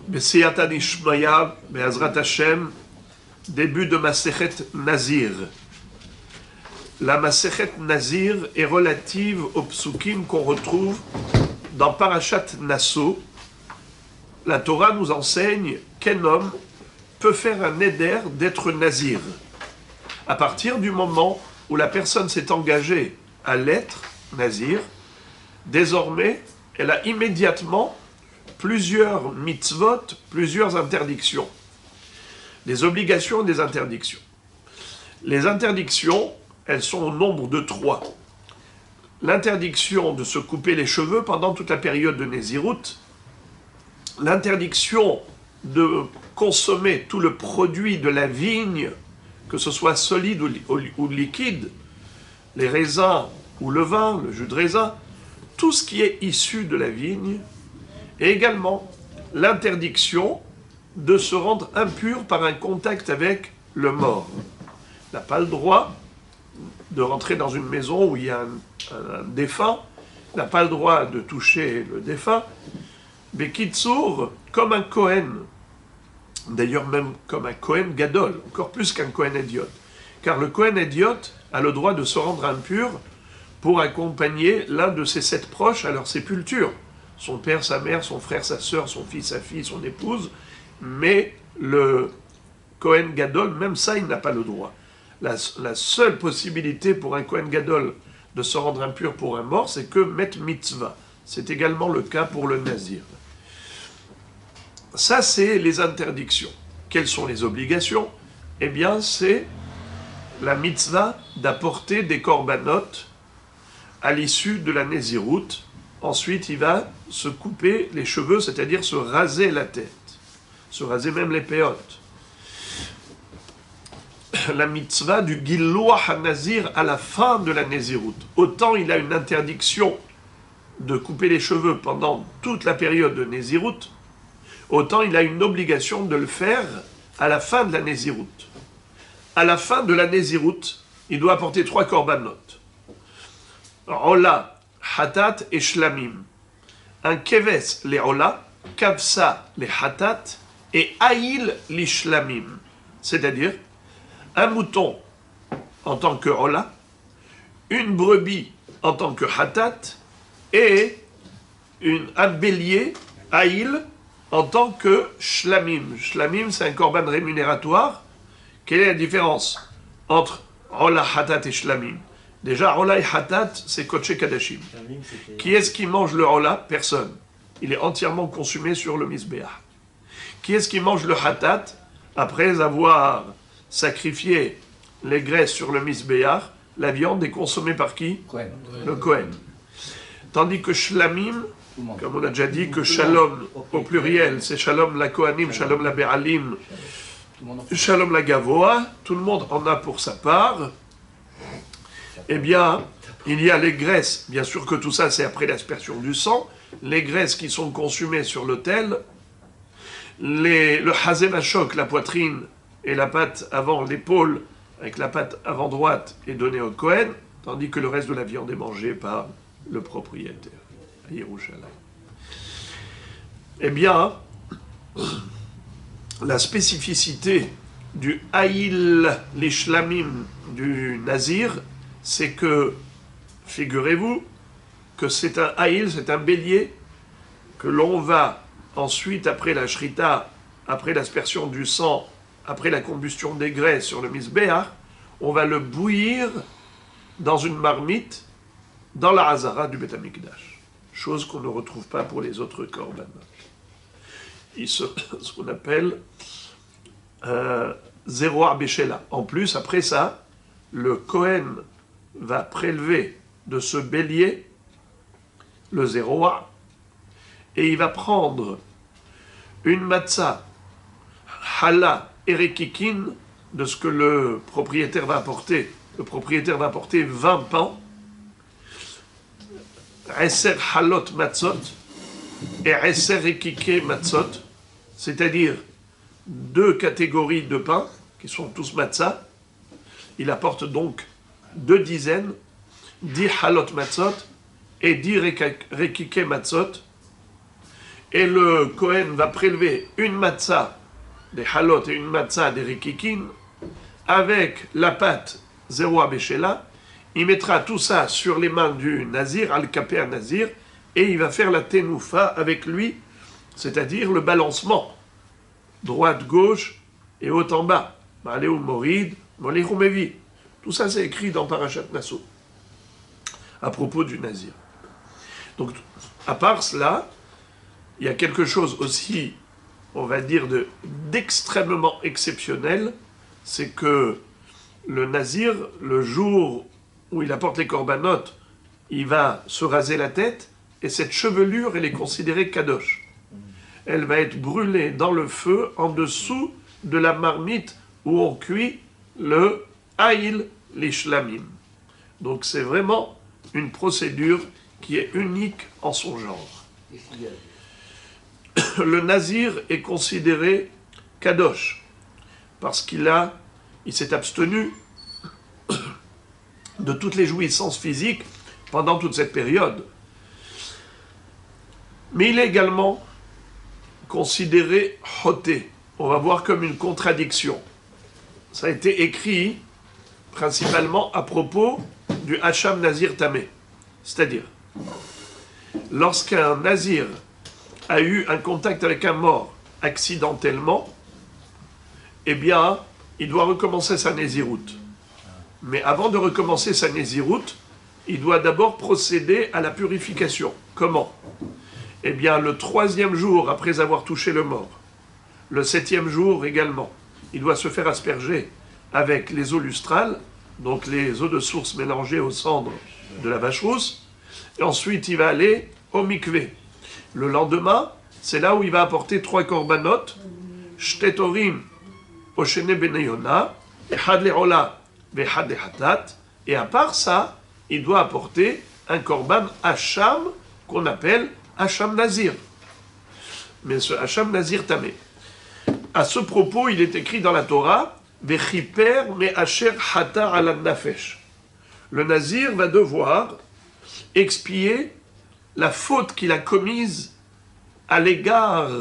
B'siyata nishmaya, be'azrat Hashem, début de Masechet Nazir. La Masechet Nazir est relative aux psukim qu'on retrouve dans Parashat Nasso. La Torah nous enseigne qu'un homme peut faire un éder d'être nazir. À partir du moment où la personne s'est engagée à l'être nazir, désormais, elle a immédiatement plusieurs mitzvot, plusieurs interdictions. Des obligations et des interdictions. Les interdictions, elles sont au nombre de 3. L'interdiction de se couper les cheveux pendant toute la période de Nézirut, l'interdiction de consommer tout le produit de la vigne, que ce soit solide ou liquide, les raisins ou le vin, le jus de raisin, tout ce qui est issu de la vigne, et également l'interdiction de se rendre impur par un contact avec le mort. On n'a pas le droit de rentrer dans une maison où il y a un défunt, on n'a pas le droit de toucher le défunt. Bekitsour, comme un Kohen, d'ailleurs même comme un Kohen Gadol, encore plus qu'un Kohen Hédiot, car le Kohen Hédiot a le droit de se rendre impur pour accompagner l'un de ses 7 proches à leur sépulture. Son père, sa mère, son frère, sa sœur, son fils, sa fille, son épouse, mais le Kohen Gadol, même ça, il n'a pas le droit. La seule possibilité pour un Kohen Gadol de se rendre impur pour un mort, c'est que met mitzvah. C'est également le cas pour le nazir. Ça, c'est les interdictions. Quelles sont les obligations? Eh bien, c'est la mitzvah d'apporter des korbanot à l'issue de la Nézirut. Ensuite, il va se couper les cheveux, c'est-à-dire se raser la tête, se raser même les péotes. La mitzvah du Gilloua HaNazir à la fin de la Nézirut. Autant il a une interdiction de couper les cheveux pendant toute la période de Nézirut, autant il a une obligation de le faire à la fin de la Nézirut. À la fin de la Nézirut, il doit apporter 3 korbanot. Ola, Hatat et Shlamim. Un keves les Ola, Kavsa les Hatat et Aïl les Shlamim. C'est-à-dire un mouton en tant que Ola, une brebis en tant que Hatat et un bélier, Aïl, en tant que Shlamim. Shlamim, c'est un korban rémunératoire. Quelle est la différence entre Ola, Hatat et Shlamim? Déjà, Ola et Hatat, c'est Kodesh Kadashim. Qui est-ce qui mange le Ola? Personne. Il est entièrement consumé sur le Mizbeach. Qui est-ce qui mange le Hatat? Après avoir sacrifié les graisses sur le Mizbeach, la viande est consommée par qui? Kohen. Le Kohen. Tandis que Shlamim, comme on a déjà dit, que Shalom, au pluriel, c'est Shalom la Kohanim, Shalom la Be'alim, Shalom la Gavoa, tout le monde en a pour sa part. Eh bien, il y a les graisses, bien sûr que tout ça c'est après l'aspersion du sang, les graisses qui sont consumées sur l'autel, le hazemachok, la poitrine et la patte avant l'épaule, avec la patte avant droite, est donnée au Kohen, tandis que le reste de la viande est mangée par le propriétaire, à Yerushalayim. Eh bien, la spécificité du Haïl l'Ishlamim du Nazir, c'est que, figurez-vous, que c'est un Haïl, c'est un bélier, que l'on va ensuite, après la shrita, après l'aspersion du sang, après la combustion des graisses sur le Mizbeach, on va le bouillir dans une marmite, dans la Hazara du Beth Amikdash. Chose qu'on ne retrouve pas pour les autres korbanot. Ce qu'on appelle Zeroa Beshela. En plus, après ça, le Kohen va prélever de ce bélier le Zeroa et il va prendre une matzah, Hala et Rekikin de ce que le propriétaire va apporter. Le propriétaire va apporter 20 pains, Eser Halot Matzot et Eser Rekike Matzot, c'est-à-dire 2 catégories de pains qui sont tous matzah. Il apporte donc 2 dizaines, 10 halot matzot et 10 rekike matzot. et le Kohen va prélever une matzah des halot et une matzah des rikikin avec la pâte zéro abéchéla. Il mettra tout ça sur les mains du nazir, al-kapé à nazir, et il va faire la tenoufa avec lui, c'est-à-dire le balancement, droite-gauche et haut en bas. Maléou morid, moléhou mevi. Tout ça c'est écrit dans Parashat Nassau, à propos du nazir. Donc, à part cela, il y a quelque chose aussi, on va dire, d'extrêmement exceptionnel, c'est que le nazir, le jour où il apporte les corbanotes, il va se raser la tête, et cette chevelure, elle est considérée kadosh. Elle va être brûlée dans le feu, en dessous de la marmite où on cuit le haïl l'ishlamim. Donc c'est vraiment une procédure qui est unique en son genre. Le nazir est considéré kadosh, parce qu'il s'est abstenu de toutes les jouissances physiques pendant toute cette période. Mais il est également considéré hoté. On va voir comme une contradiction. Ça a été écrit principalement à propos du Hacham Nazir Tamé. C'est-à-dire, lorsqu'un nazir a eu un contact avec un mort accidentellement, eh bien, il doit recommencer sa nésiroute. Mais avant de recommencer sa nésiroute, il doit d'abord procéder à la purification. Comment? Eh bien, le 3e jour après avoir touché le mort, le 7e jour également, il doit se faire asperger avec les eaux lustrales, donc les eaux de source mélangées aux cendres de la vache rousse, et ensuite il va aller au mikvé. Le lendemain, c'est là où il va apporter 3 korbanot, shtetorim, oshene beneyona, had le'ola, vehad le'hatat, et à part ça, il doit apporter un korban hacham qu'on appelle hacham nazir. Mais ce hacham nazir tamé. À ce propos, il est écrit dans la Torah, vechiper me'asher hata ala nafesh. Le nazir va devoir expier la faute qu'il a commise à l'égard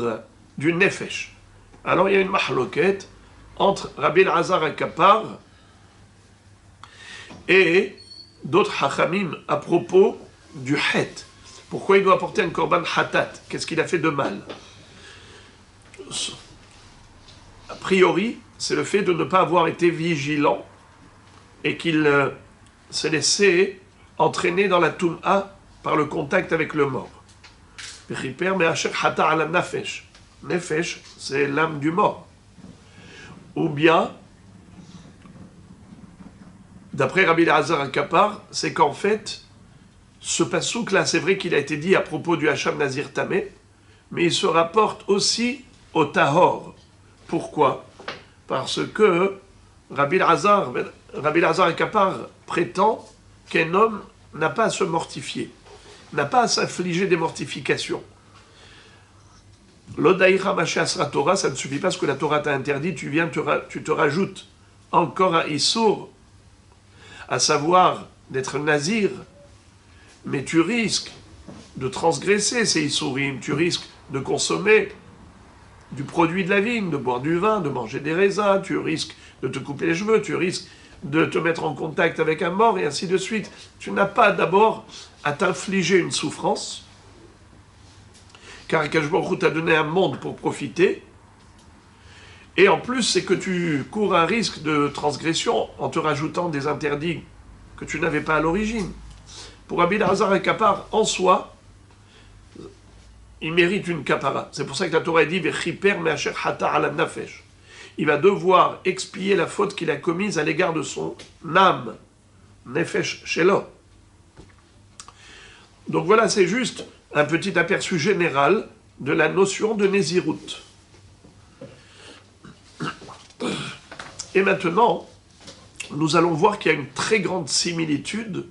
du nefesh. Alors il y a une mahloket entre Rabbi Elazar Akapar et d'autres hachamim à propos du het. Pourquoi il doit apporter un korban hatat? Qu'est-ce qu'il a fait de mal? A priori, c'est le fait de ne pas avoir été vigilant et qu'il s'est laissé entraîner dans la toum'a par le contact avec le mort. Nefesh, c'est l'âme du mort. Ou bien, d'après Rabbi Elazar Akapar, c'est qu'en fait, ce pasouk-là, c'est vrai qu'il a été dit à propos du Hacham Nazir Tamé, mais il se rapporte aussi au Tahor. Pourquoi? Parce que Rabbi Elazar Akapar prétend qu'un homme n'a pas à se mortifier, n'a pas à s'infliger des mortifications. L'Odaïra Mashiasra Torah, ça ne suffit pas ce que la Torah t'a interdit, tu te rajoutes encore un Issour, à savoir d'être nazir, mais tu risques de transgresser ces Issourim, tu risques de consommer du produit de la vigne, de boire du vin, de manger des raisins, tu risques de te couper les cheveux, tu risques de te mettre en contact avec un mort, et ainsi de suite. Tu n'as pas d'abord à t'infliger une souffrance, car Akadosh Baruch Hu t'a donné un monde pour profiter, et en plus, c'est que tu cours un risque de transgression en te rajoutant des interdits que tu n'avais pas à l'origine. Pour Rabbi Elazar Akapar, en soi, il mérite une kapara. C'est pour ça que la Torah dit « Vechiper me'asher hata ala nafesh ». Il va devoir expier la faute qu'il a commise à l'égard de son âme, nefesh shelo. Donc voilà, c'est juste un petit aperçu général de la notion de Nézirut. Et maintenant, nous allons voir qu'il y a une très grande similitude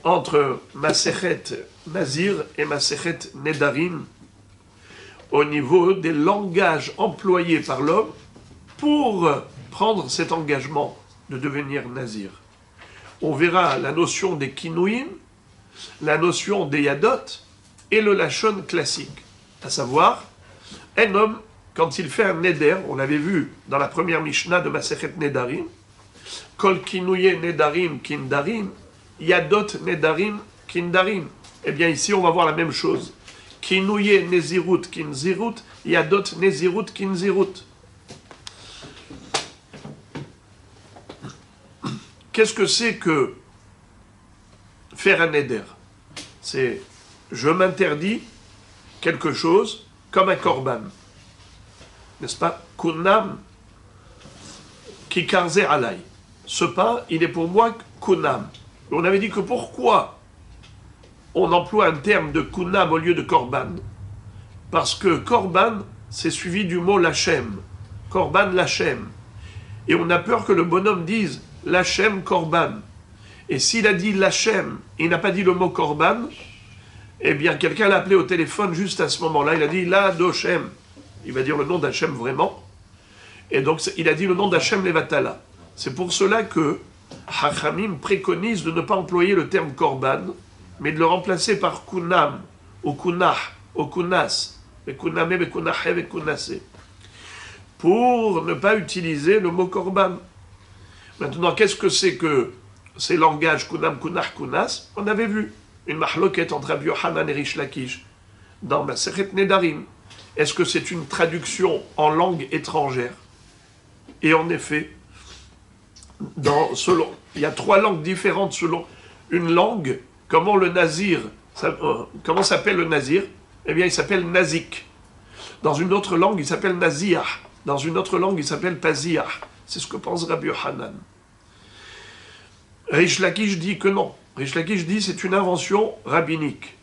entre Masechet Nazir et Masechet Nedarim au niveau des langages employés par l'homme pour prendre cet engagement de devenir Nazir. On verra la notion des Kinouim, la notion des Yadot et le Lachon classique. À savoir, un homme, quand il fait un neder, on l'avait vu dans la première Mishnah de Masechet Nedarim, Kol kinouye nedarim kindarim, yadot nedarim kindarim. Eh bien ici on va voir la même chose. Kinouye nezirut kinzirut, yadot nezirut kinzirut. Qu'est-ce que c'est que faire un neder? C'est je m'interdis quelque chose comme un korban. N'est-ce pas? Kunam kikarze alay. Ce pain, il est pour moi kunam. On avait dit que pourquoi on emploie un terme de kunam au lieu de korban? Parce que korban, c'est suivi du mot lachem. Korban lachem. Et on a peur que le bonhomme dise lachem korban. Et s'il a dit lachem, il n'a pas dit le mot korban, eh bien quelqu'un l'a appelé au téléphone juste à ce moment-là, il a dit la dochem. Il va dire le nom d'Hachem vraiment. Et donc il a dit le nom d'Hachem Levatala. C'est pour cela que Hachamim préconise de ne pas employer le terme korban, mais de le remplacer par kunam, ou kunah, ou kunas, et kuname, et kunahe, et kunase, pour ne pas utiliser le mot korban. Maintenant, qu'est-ce que c'est que ces langages kunam, kunah, kunas? On avait vu une mahloket entre Rabbi Yochanan et Rish Lakish dans Masechet Nedarim. Est-ce que c'est une traduction en langue étrangère? Et en effet, il y a 3 langues différentes selon une langue. Comment le nazir, comment s'appelle le nazir? Eh bien, il s'appelle nazik. Dans une autre langue, il s'appelle naziah. Dans une autre langue, il s'appelle paziah. C'est ce que pense Rabbi Yochanan. Rish Lakish dit que non. Rish Lakish dit c'est une invention rabbinique.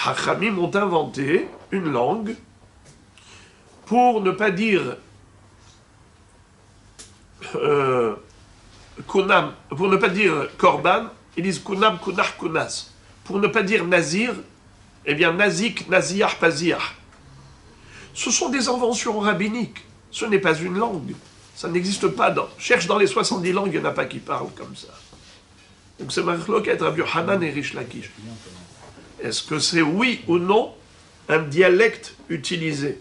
Hachamim ont inventé une langue pour ne pas dire kunam, pour ne pas dire korban, ils disent kunam, kunah, kunas. Pour ne pas dire nazir, eh bien nazik, naziah, paziah. Ce sont des inventions rabbiniques. Ce n'est pas une langue. Ça n'existe pas dans... Cherche dans les 70 langues, il n'y en a pas qui parlent comme ça. Donc c'est Marloket, Rabbi Yochanan et Rish Lakish. Est-ce que c'est oui ou non un dialecte utilisé?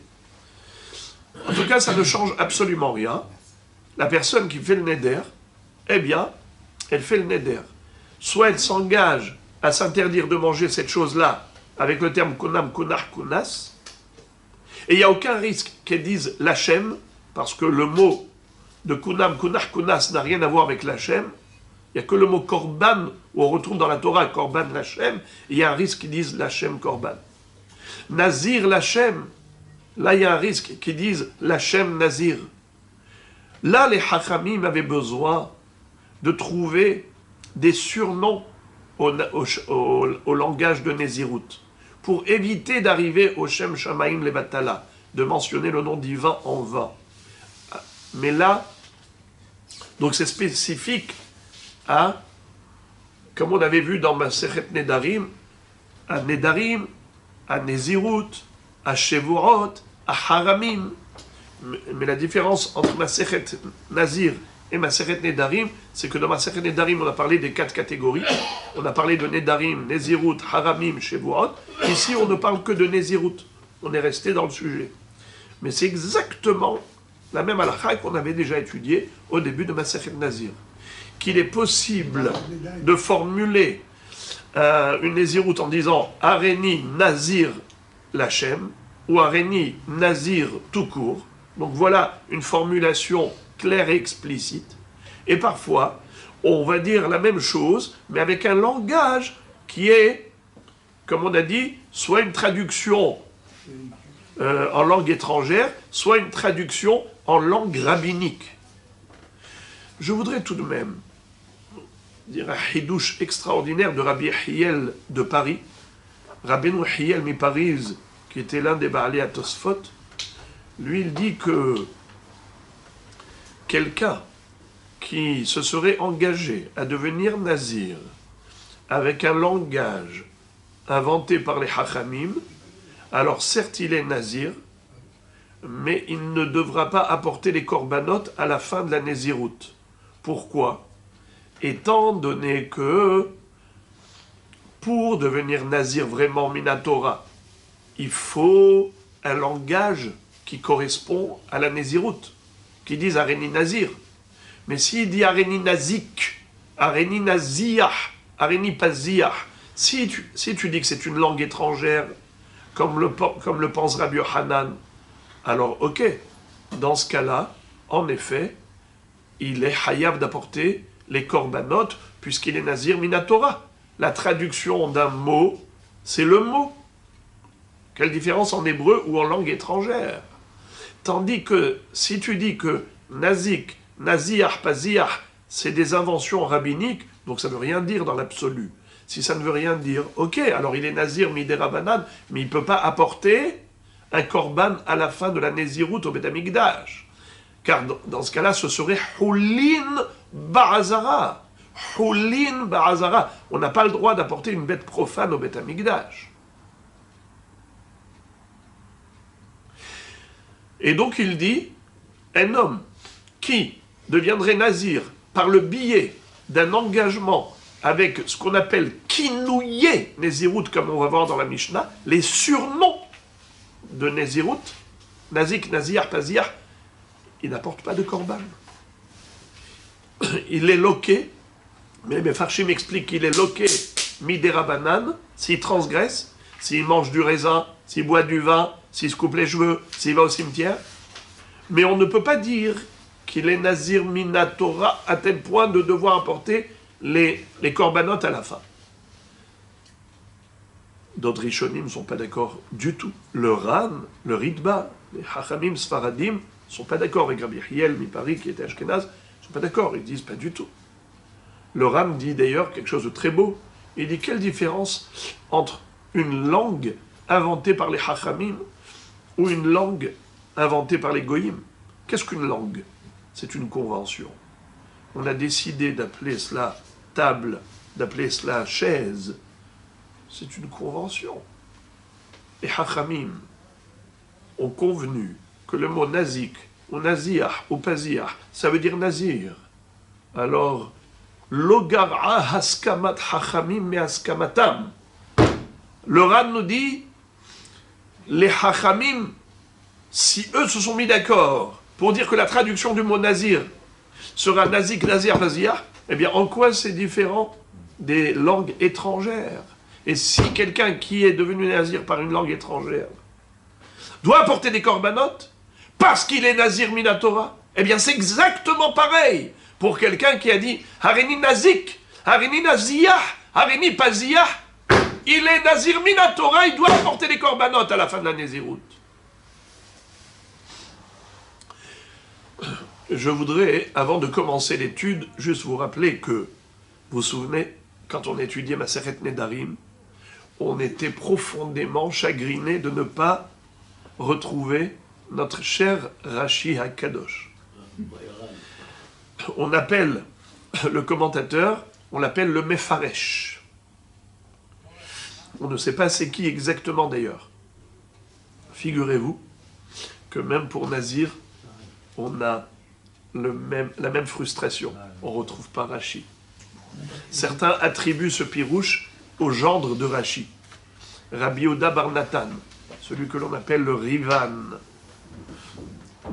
En tout cas, ça ne change absolument rien. La personne qui fait le neder, eh bien, elle fait le neder. Soit elle s'engage à s'interdire de manger cette chose-là avec le terme kunam, kunah, kunas, et il n'y a aucun risque qu'elle dise lachem, parce que le mot de kunam, kunah, kunas n'a rien à voir avec lachem. Il n'y a que le mot korban, où on retrouve dans la Torah korban lachem, et il y a un risque qu'ils disent lachem korban. Nazir lachem, là il y a un risque qu'ils disent lachem nazir. Là les hachamim avaient besoin de trouver des surnoms au langage de Nézirut, pour éviter d'arriver au Shem Shamaim Levatala, de mentionner le nom divin en vain. Mais là, donc c'est spécifique à, comme on avait vu dans Masechet Nedarim, à Nézirut, à Shevuot, à Haramim. Mais la différence entre Masechet Nazir et Masechet Nedarim, c'est que dans Masechet Nedarim, on a parlé des 4 catégories. On a parlé de Nedarim, Nézirut, Haramim, Shevuot. Ici, on ne parle que de Nézirut. On est resté dans le sujet. Mais c'est exactement la même halakha qu'on avait déjà étudiée au début de Masechet Nazir. Qu'il est possible de formuler une Nézirut en disant Areni Nazir Lachem ou Areni Nazir tout court. Donc voilà une formulation claire et explicite. Et parfois, on va dire la même chose, mais avec un langage qui est, comme on a dit, soit une traduction en langue étrangère, soit une traduction en langue rabbinique. Je voudrais tout de même dire un hidouche extraordinaire de Rabbi Hiel de Paris, Rabbeinu Hiel mi Paris, qui était l'un des Baalei HaTosfot. Lui, il dit que quelqu'un qui se serait engagé à devenir nazir avec un langage inventé par les hachamim, alors certes il est nazir, mais il ne devra pas apporter les korbanot à la fin de la néziroute. Pourquoi? Étant donné que pour devenir nazir vraiment minatora, il faut un langage qui correspond à la Néziroute, qui disent Areni Nazir. Mais s'il dit Areni Nazik, Areni Naziah, Areni Paziah, si tu dis que c'est une langue étrangère, comme le pense Rabbi Yochanan, alors ok, dans ce cas-là, en effet, il est hayav d'apporter les korbanot, puisqu'il est Nazir Minatora. La traduction d'un mot, c'est le mot. Quelle différence en hébreu ou en langue étrangère? Tandis que si tu dis que nazik, naziah, paziah, c'est des inventions rabbiniques, donc ça ne veut rien dire dans l'absolu. Si ça ne veut rien dire, ok, alors il est nazir midérabanan, mais il ne peut pas apporter un korban à la fin de la Néziroute au Beth Amikdash. Car dans ce cas-là, ce serait Houlin Ba'azara. Houlin Ba'azara. On n'a pas le droit d'apporter une bête profane au Beth Amikdash. Et donc il dit, un homme qui deviendrait nazir par le biais d'un engagement avec ce qu'on appelle kinouye Néziroute, comme on va voir dans la Mishnah, les surnoms de Néziroute, nazik, nazir, paziah, il n'apporte pas de korban. Il est loqué, mais Farshim explique qu'il est loqué midérabanan, s'il transgresse, s'il mange du raisin, s'il boit du vin, s'il se coupe les cheveux, s'il va au cimetière. Mais on ne peut pas dire qu'il est nazir minatora à tel point de devoir apporter les korbanot à la fin. D'autres rishonim ne sont pas d'accord du tout. Le Ran, le Ritba, les Hachamim Sfaradim ne sont pas d'accord avec Rabbi Hiel, Mipari, qui était Ashkenaz, ne sont pas d'accord, ils disent pas du tout. Le Ran dit d'ailleurs quelque chose de très beau. Il dit quelle différence entre une langue inventée par les Hachamim ou une langue inventée par les Goïm. Qu'est-ce qu'une langue? C'est une convention. On a décidé d'appeler cela table, d'appeler cela chaise. C'est une convention. Les Hachamim ont convenu que le mot nazik, ou naziah, ou paziah, ça veut dire nazir. Alors, Logara haskamat Hachamim me haskamatam. Le Ran nous dit, les Hachamim, si eux se sont mis d'accord pour dire que la traduction du mot nazir sera nazik, nazir, paziah, eh bien, en quoi c'est différent des langues étrangères? Et si quelqu'un qui est devenu nazir par une langue étrangère doit apporter des korbanot parce qu'il est nazir minatora, eh bien c'est exactement pareil pour quelqu'un qui a dit Harini nazik, Harini naziah, Harini paziah, il est nazir minatora, il doit apporter des korbanot à la fin de la Néziroute. Je voudrais, avant de commencer l'étude, juste vous rappeler que, vous vous souvenez, quand on étudiait Maseret Nedarim, on était profondément chagriné de ne pas retrouver notre cher Rashi HaKadosh. On appelle le commentateur, on l'appelle le Mefaresh. On ne sait pas c'est qui exactement d'ailleurs. Figurez-vous que même pour Nazir, on a la même frustration. On ne retrouve pas Rashi. Certains attribuent ce pirouche au gendre de Rashi, Rabbi Yehuda bar Natan, celui que l'on appelle le Rivan.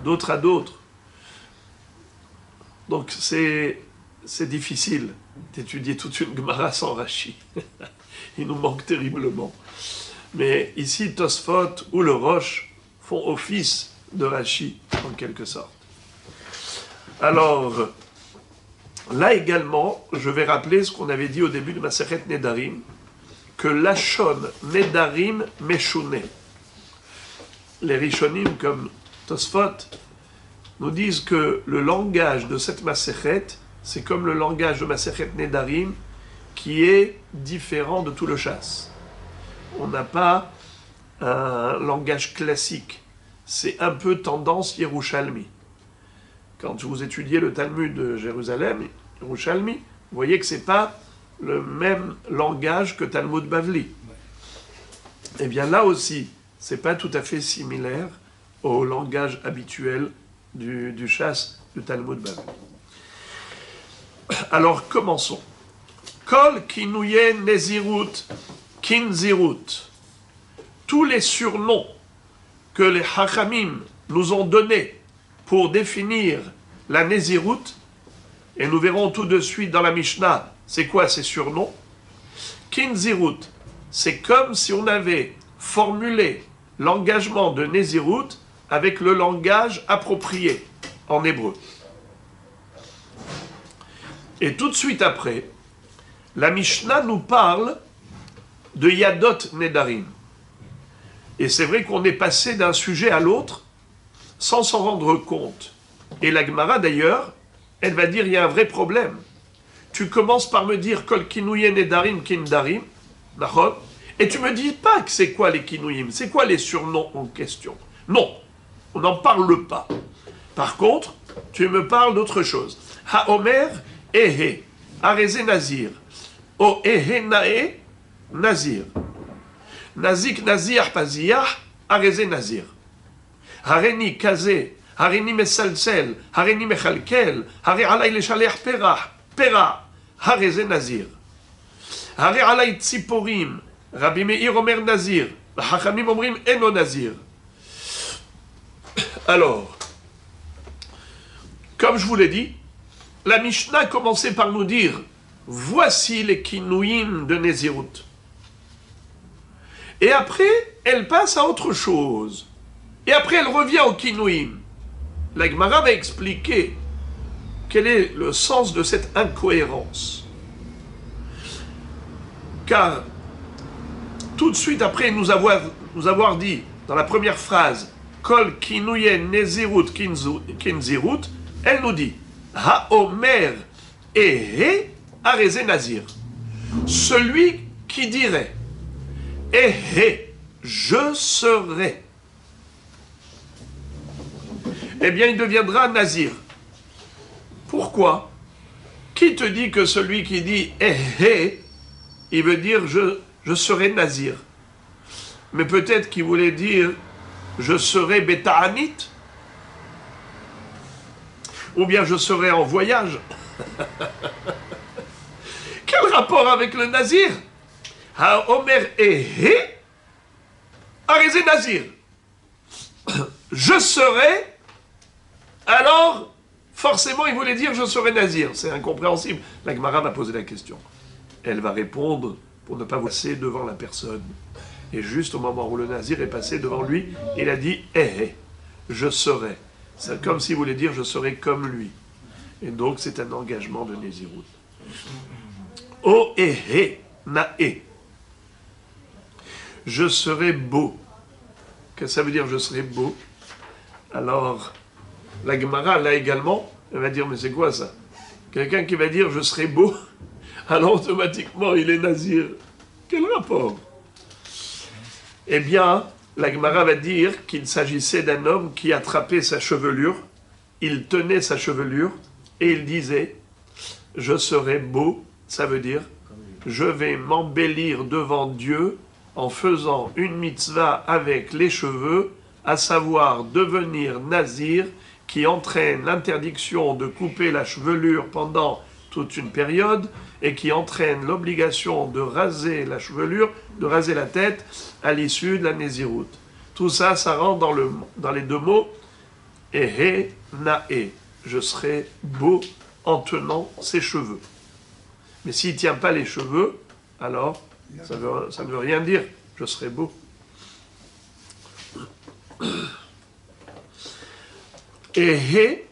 D'autres à d'autres. Donc c'est difficile d'étudier toute une Gemara sans Rashi. Il nous manque terriblement. Mais ici, Tosfot ou le Roche font office de Rashi, en quelque sorte. Alors, là également, je vais rappeler ce qu'on avait dit au début de Maseret Nedarim, que Lachon Nedarim Meshune. Les Rishonim, comme Tosfot, nous disent que le langage de cette Maseret, c'est comme le langage de Maseret Nedarim, qui est différent de tout le chasse. On n'a pas un langage classique. C'est un peu tendance Yerushalmi. Quand vous étudiez le Talmud de Jérusalem, Yerushalmi, vous voyez que ce n'est pas le même langage que Talmud Bavli. Eh bien là aussi, ce n'est pas tout à fait similaire au langage habituel du chasse du Talmud Bavli. Alors commençons. Kol kinouye nezirut kinzirut. Tous les surnoms que les Hachamim nous ont donné pour définir la Nézirout, et nous verrons tout de suite dans la Mishnah, c'est quoi ces surnoms. Kinzirut, c'est comme si on avait formulé l'engagement de Nézirout avec le langage approprié en hébreu. Et tout de suite après, la Mishnah nous parle de Yadot Nedarim. Et c'est vrai qu'on est passé d'un sujet à l'autre sans s'en rendre compte. Et la Gemara d'ailleurs, elle va dire il y a un vrai problème. Tu commences par me dire Kol Kinouye Nedarim Kindarim, et tu me dis pas que c'est quoi les Kinouim, c'est quoi les surnoms en question. Non, on n'en parle pas. Par contre, tu me parles d'autre chose. Ha-Omer Ehe, Areze Nazir. O Ehe Nae, Nazir. Nazik Nazir Paziyah, Areze Nazir. Hareni Kaze, Hareni Mesalsel, Hareni Mechalkel, Hare Alay Leshalech Pera, Areze Nazir. Hare Alay Tziporim, Rabbi Meir Omer Nazir, Hachamim Omrim Eno Nazir. Alors, comme je vous l'ai dit, la Mishnah commençait par nous dire voici les kinouim de Nézirut. Et après, elle passe à autre chose. Et après, elle revient au kinouim. La Gemara va expliquer quel est le sens de cette incohérence. Car tout de suite après nous avoir dit dans la première phrase Kol kinouyen Nézirut kinzirut, elle nous dit Ha-Omer Ehe Areze Nazir. Celui qui dirait Ehe, je serai, eh bien il deviendra Nazir. Pourquoi? Qui te dit que celui qui dit Ehe, il veut dire je serai Nazir? Mais peut-être qu'il voulait dire je serai Béta'anit, ou bien je serai en voyage. Quel rapport avec le Nazir? Ha-Omer Ehe, Areze Nazir. Je serai, alors forcément il voulait dire je serai Nazir. C'est incompréhensible. La Gemara va poser la question. Elle va répondre pour ne pas passer devant la personne. Et juste au moment où le Nazir est passé devant lui, il a dit Ehe, je serai. C'est comme s'il voulait dire je serai comme lui. Et donc c'est un engagement de Nézirut. O Ehe Nae. Je serai beau. Qu'est-ce que ça veut dire je serai beau? Alors, la Gemara, là également, elle va dire mais c'est quoi ça? Quelqu'un qui va dire je serai beau, alors automatiquement il est Nazir. Quel rapport? Eh bien, la Gemara va dire qu'il s'agissait d'un homme qui attrapait sa chevelure, il tenait sa chevelure et il disait « Je serai beau », ça veut dire « Je vais m'embellir devant Dieu en faisant une mitzvah avec les cheveux, à savoir devenir nazir, qui entraîne l'interdiction de couper la chevelure pendant toute une période et qui entraîne l'obligation de raser la chevelure, de raser la tête à l'issue de la Nézirut. Tout ça, ça rentre dans les deux mots « Ehe Nae ». Je serai beau en tenant ses cheveux. Mais s'il ne tient pas les cheveux, alors ça ne veut rien dire. Je serai beau. Ehe,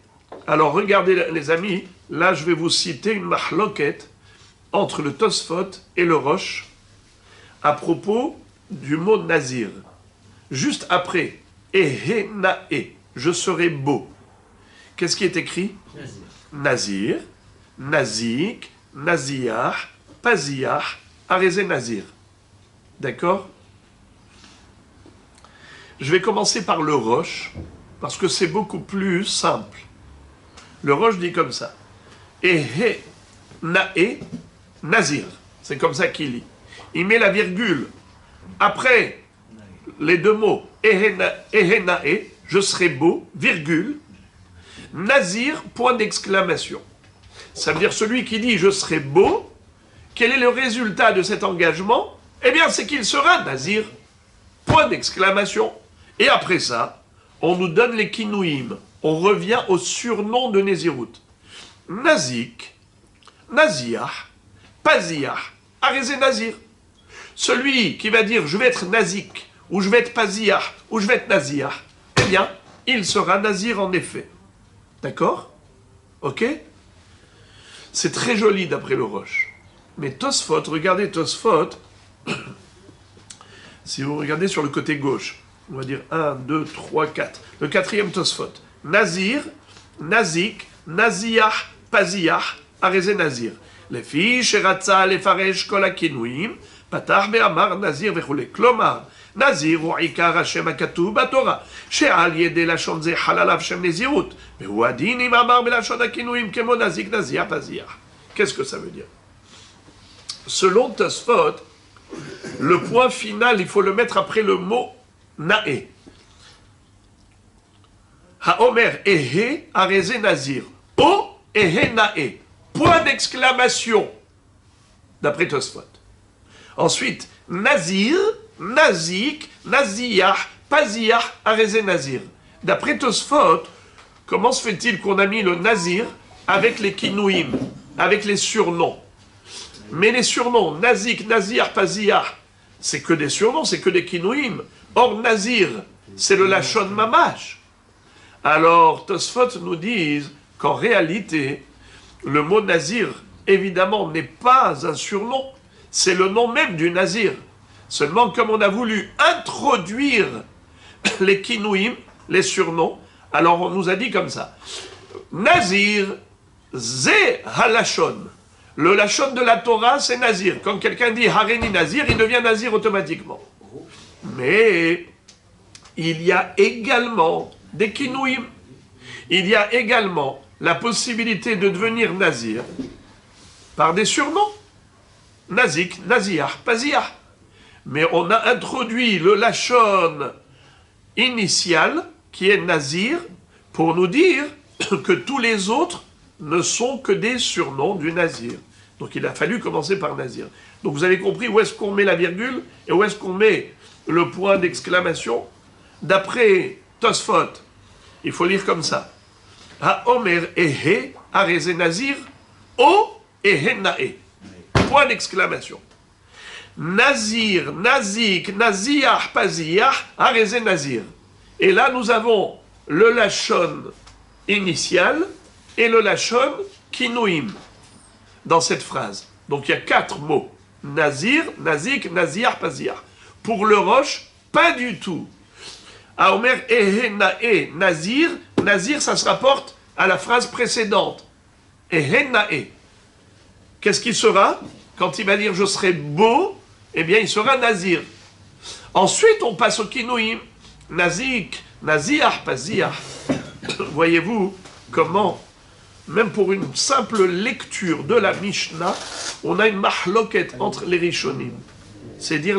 alors regardez les amis, là je vais vous citer une mahloket entre le Tosfot et le Rosh à propos du mot Nazir. Juste après, Ehe Nae, je serai beau. Qu'est-ce qui est écrit? Nazir, Nazik, Naziah, Paziah, Areze Nazir. D'accord? Je vais commencer par le Rosh, parce que c'est beaucoup plus simple. Le Rosh dit comme ça. Ehe Nae, Nazir. C'est comme ça qu'il lit. Il met la virgule après les deux mots Ehe Nae, je serai beau, virgule, Nazir, point d'exclamation. Ça veut dire celui qui dit je serai beau, quel est le résultat de cet engagement? Eh bien, c'est qu'il sera Nazir, point d'exclamation. Et après ça, on nous donne les kinouim. On revient au surnom de Nézirut. Nazik, Naziah, Paziah, Arézé Nazir. Celui qui va dire je vais être Nazik, ou je vais être Paziah, ou je vais être Naziah, eh bien, il sera Nazir en effet. D'accord? Ok? C'est très joli d'après le Roche. Mais Tosfot, regardez Tosfot, si vous regardez sur le côté gauche, on va dire 1, 2, 3, 4. Le quatrième Tosfot. Nazir, Nazik, Naziah, Paziah, Arézé Nazir. Les filles, Sheratza, les Faresh, Kolakinouim, Patach Be'amar, Nazir, Vechule. Klomar, Nazir, ou Ikar Hashem Akatou, Batora. She'al Yede Lachon Ze Halalav Shem Nezirut. Mais Ouadin, Imamar, Belachon Akinouim, Kemo Nazik, Naziah, Paziah. Qu'est-ce que ça veut dire? Selon Tosfot, le point final, il faut le mettre après le mot Nae. Haomer Ehe Arézé Nazir. O Ehe Nae. Point d'exclamation. D'après Tosfot. Ensuite, Nazir, Nazik, Naziah, Paziah, Arézé Nazir. D'après Tosfot, comment se fait-il qu'on a mis le Nazir avec les kinouim, avec les surnoms? Mais les surnoms, Nazik, Nazir, Paziah, c'est que des surnoms, c'est que des kinouim. Or, Nazir, c'est le Lachon Mamash. Alors, Tosfot nous disent qu'en réalité, le mot Nazir, évidemment, n'est pas un surnom, c'est le nom même du Nazir. Seulement, comme on a voulu introduire les kinouim, les surnoms, alors on nous a dit comme ça. Nazir, Zé Halachon. Le Lachon de la Torah, c'est Nazir. Quand quelqu'un dit Haréni Nazir, il devient Nazir automatiquement. Mais il y a également des kinouim. Il y a également la possibilité de devenir Nazir par des surnoms. Nazik, Naziah, Paziah. Mais on a introduit le Lachon initial, qui est Nazir, pour nous dire que tous les autres ne sont que des surnoms du Nazir. Donc il a fallu commencer par Nazir. Donc vous avez compris où est-ce qu'on met la virgule et où est-ce qu'on met le point d'exclamation. D'après Tosfot, il faut lire comme ça. Ha-omer ehe arézé Nazir, o ehe nae. Point d'exclamation. Nazir, Nazik, Naziah, Paziah, arézé Nazir. Et là nous avons le Lachon initial et le Lachon kinouim dans cette phrase. Donc il y a 4 mots. Nazir, Nazik, Naziah, Paziah. Pour le Roche, pas du tout. Aomer ehe nae, Nazir, Nazir, ça se rapporte à la phrase précédente. Ehe nae. Qu'est-ce qu'il sera? Quand il va dire je serai beau, eh bien il sera Nazir. Ensuite on passe au kinouim. Nazik, Naziah, Paziah. Voyez-vous comment, même pour une simple lecture de la Mishnah, on a une mahloket entre les Rishonim. C'est dire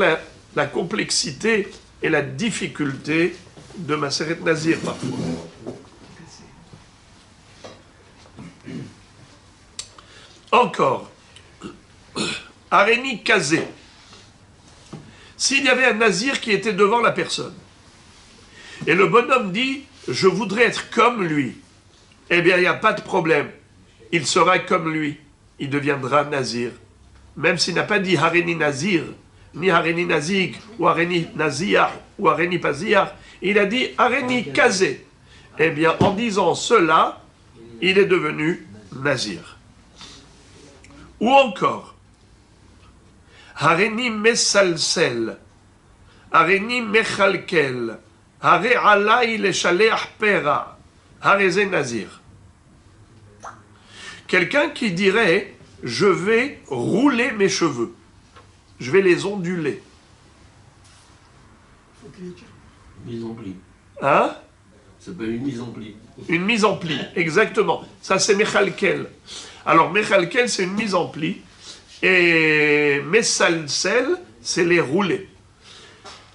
la complexité et la difficulté de Maseret Nazir parfois. Encore, Aréni Kazé. S'il y avait un Nazir qui était devant la personne, et le bonhomme dit « je voudrais être comme lui », eh bien il n'y a pas de problème. Il sera comme lui. Il deviendra Nazir. Même s'il n'a pas dit Haréni Nazir, ni Haréni Nazik, ou Haréni Naziah, ou Haréni Paziah, il a dit Haréni Kazé. Eh bien en disant cela, il est devenu Nazir. Ou encore, Haréni Mesalsel, Haréni Mechalkel, Haré Alay le Shaleach Pera, Harézé Nazir. Quelqu'un qui dirait je vais rouler mes cheveux, je vais les onduler. Mise en pli. Hein? Ça s'appelle une mise en pli. Une mise en pli, exactement. Ça c'est Mechalkel. Alors Mechalkel c'est une mise en pli et Mesalsel c'est les rouler.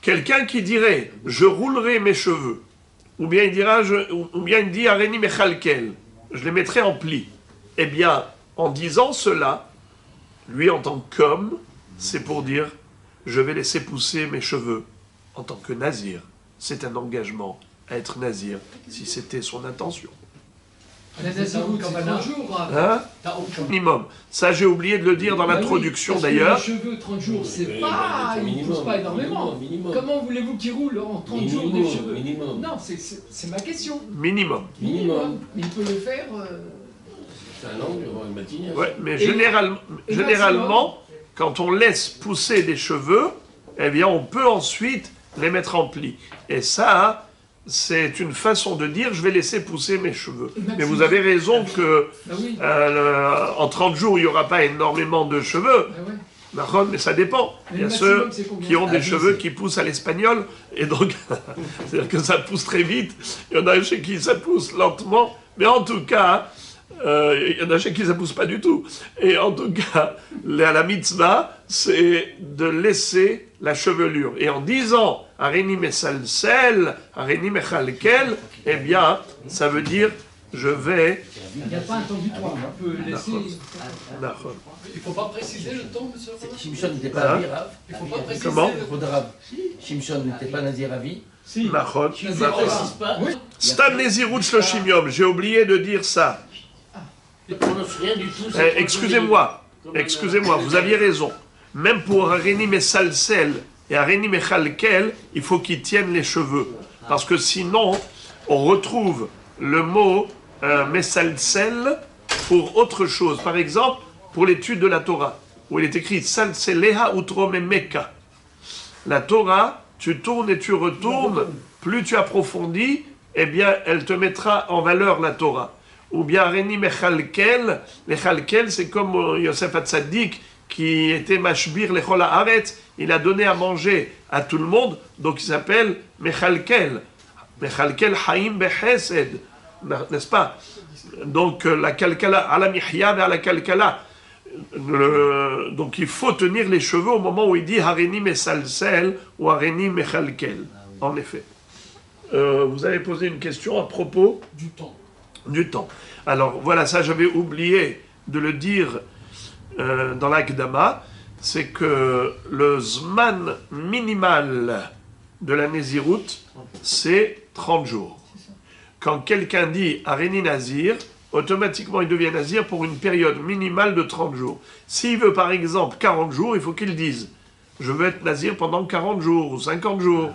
Quelqu'un qui dirait je roulerai mes cheveux, ou bien il dira ou bien il dit Haréni Mechalkel, je les mettrai en pli. Eh bien, en disant cela, lui en tant qu'homme, c'est pour dire je vais laisser pousser mes cheveux en tant que Nazir. c'est un engagement à être nazir, si c'était son intention. La Naziroute, c'est 30 jours. Hein? Minimum. Ça, j'ai oublié de le dire dans l'introduction d'ailleurs. Les cheveux, 30 jours, c'est pas. Ils ne poussent pas énormément. Comment voulez-vous qu'ils roulent en 30 jours des cheveux? Minimum. Non, c'est ma question. Minimum. Minimum. Mais il peut le faire. C'est un angle, une matinée. Ouais, mais généralement, quand on laisse pousser des cheveux, eh bien, on peut ensuite les mettre en pli. Et ça, c'est une façon de dire, je vais laisser pousser mes cheveux. Mais vous avez raison que en 30 jours, il n'y aura pas énormément de cheveux. Mais ça dépend. Il y a ceux qui ont des cheveux qui poussent à l'espagnol, et donc, c'est-à-dire que ça pousse très vite. Il y en a chez qui ça pousse lentement, mais en tout cas, il y en a chez qui ça pousse pas du tout. Et en tout cas, la mitzvah, c'est de laisser la chevelure. Et en disant Areni mesalsel, Areni mechalkel, eh bien, ça veut dire je vais. Il n'y a pas un temps butoir. On peut laisser. Il ne faut pas préciser le temps, monsieur. Shimshon n'était pas Nazir à vie. Il ne faut pas préciser. Comment? Shimshon n'était pas Nazir à vie. Si. Nachon. Tu ne précises pas. Stam nezirut shloshim yom. J'ai oublié de dire ça. Tu ne prononces rien du tout. Excusez-moi, vous aviez raison. Même pour Areni mesalsel et Areni mechalkel, il faut qu'ils tiennent les cheveux. Parce que sinon, on retrouve le mot mesalsel pour autre chose. Par exemple, pour l'étude de la Torah, où il est écrit Salseleha utrome meka. La Torah, tu tournes et tu retournes, plus tu approfondis, eh bien, elle te mettra en valeur la Torah. Ou bien Areni mechalkel, les chalkel, c'est comme Yosef Hatzadik, qui était mashbir lechol haaretz, il a donné à manger à tout le monde, donc il s'appelle mechalkel. Mechalkel haim bechesed, n'est-ce pas? Donc la kalkala, ala mihya ve ala kalkala. Donc il faut tenir les cheveux au moment où il dit Hareni mesalsel ou Hareni mechalkel. En effet. Vous avez posé une question à propos Du temps. du temps. Alors voilà, ça j'avais oublié de le dire dans l'Akdama, c'est que le Zman minimal de la Nézirut, c'est 30 jours. Quand quelqu'un dit Areni Nazir, automatiquement il devient Nazir pour une période minimale de 30 jours. S'il veut par exemple 40 jours, il faut qu'il dise je veux être Nazir pendant 40 jours ou 50 jours.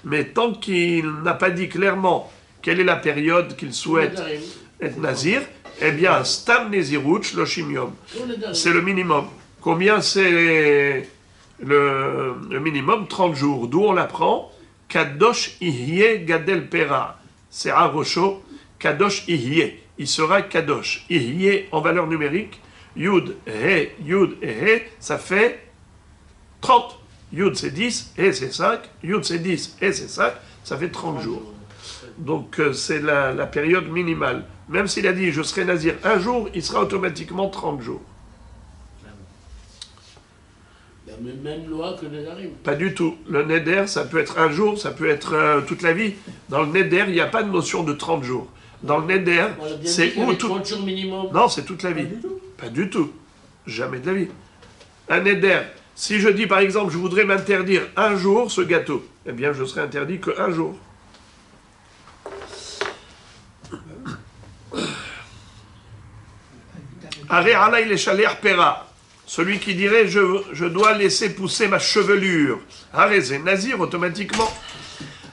Mais tant qu'il n'a pas dit clairement quelle est la période qu'il souhaite être Nazir, eh bien, Stam Nezirut Shloshim Yom. C'est le minimum. Combien c'est le minimum? 30 jours. D'où on l'apprend? Kadosh Ihye Gadel Pera. C'est Arosho. Kadosh Ihye. Il sera Kadosh. Ihye en valeur numérique. Yud et He, ça fait 30. Yud c'est 10, He c'est 5. Yud c'est 10, He c'est 5. Ça fait 30 jours. Donc c'est la période minimale. Même s'il a dit je serai nazir un jour, il sera automatiquement 30 jours. La même loi que les Narim. Pas du tout. Le neder, ça peut être un jour, ça peut être toute la vie. Dans le neder, il n'y a pas de notion de 30 jours. Dans le neder, c'est où tout... 30 jours minimum. Non, c'est toute la vie. Pas du tout. Jamais de la vie. Un neder, si je dis par exemple, je voudrais m'interdire un jour ce gâteau, eh bien je serai interdit qu'un jour. Aré alay le shaler pera. Celui qui dirait je dois laisser pousser ma chevelure. Aré c'est nazir automatiquement.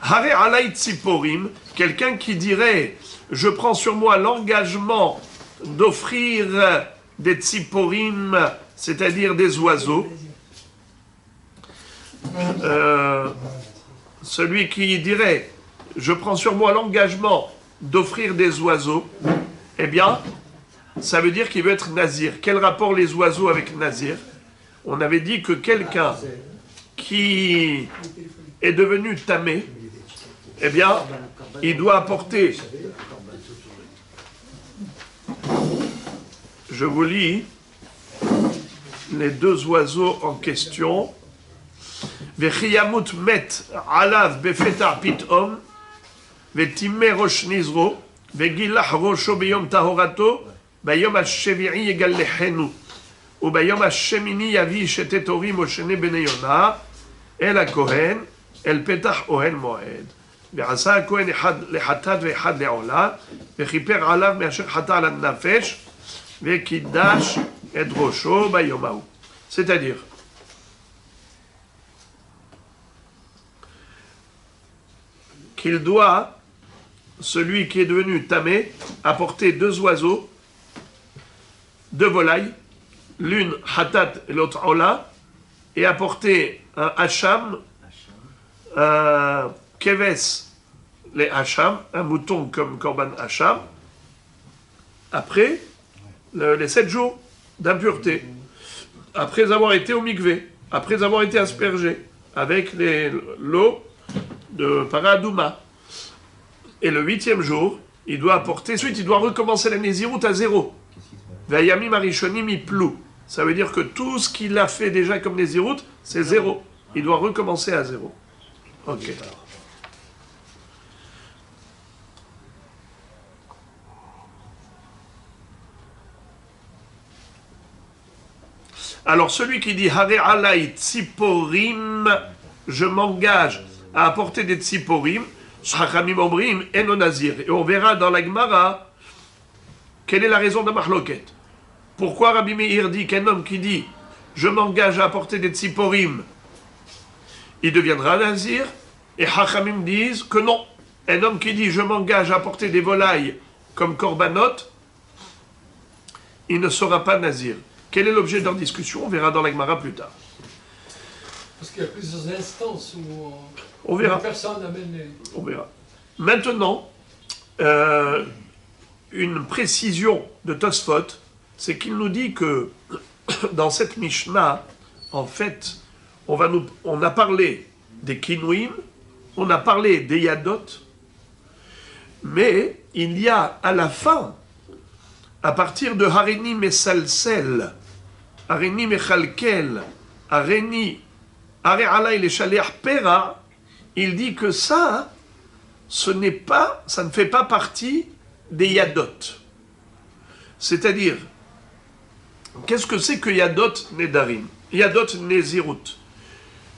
Aré alay tziporim. Quelqu'un qui dirait je prends sur moi l'engagement d'offrir des tziporim, c'est-à-dire des oiseaux. Celui qui dirait je prends sur moi l'engagement d'offrir des oiseaux, eh bien, ça veut dire qu'il veut être nazir. Quel rapport les oiseaux avec nazir? On avait dit que quelqu'un qui est devenu tamé, eh bien, il doit apporter. Je vous lis les deux oiseaux en question. Vechiyamut met alav befetar pitom, vetimer rosh nizro, vegilah rosho beyom tahorato, ביום השביעי יגלחנו, וביום השמיני יביא שתי תורים או שני בני יונה, אל הכהן, אל פתח אוהל מועד. ועשה הכהן אחד לחטאת ואחד לעולה, וכיפר עליו מאשר חטא על הנפש, וקידש את ראשו ביום ההוא. C'est-à-dire, qu'il doit, celui qui est devenu tamé, apporter 2 oiseaux, 2 volailles, l'une hatat et l'autre ola, et apporter un hacham, un keves, les hacham, un mouton comme korban hacham, après les 7 jours d'impureté, après avoir été au mikvé, après avoir été aspergé avec l'eau de Paradouma. Et le 8e jour, il doit apporter, ensuite il doit recommencer la Nézirut à 0. Vayami Marishonim Iplou. Ça veut dire que tout ce qu'il a fait déjà comme Nézirut, c'est 0. Il doit recommencer à 0. Ok. Alors celui qui dit Hare alay tziporim, je m'engage à apporter des tziporim, Chachamim omrim eno nazir. Et on verra dans la Gemara quelle est la raison de Mahloket. Pourquoi Rabbi Meir dit qu'un homme qui dit je m'engage à apporter des tziporim, il deviendra nazir, et Chachamim disent que non. Un homme qui dit je m'engage à apporter des volailles comme korbanot, il ne sera pas nazir. Quel est l'objet de leur discussion? On verra dans la Gemara plus tard. Parce qu'il y a plusieurs instances où on verra. Personne n'amène les... On verra. Maintenant, une précision de Tosfot, c'est qu'il nous dit que dans cette Mishnah, en fait, on a parlé des Kinouim, on a parlé des Yadot, mais il y a à la fin, à partir de Harini Mesalsel, Harini Mechalkel, Harini Are Alay le Shaliach Pera, il dit que ça, ça ne fait pas partie des Yadot. C'est-à-dire, qu'est-ce que c'est que Yadot Nedarim? Yadot Nezirut.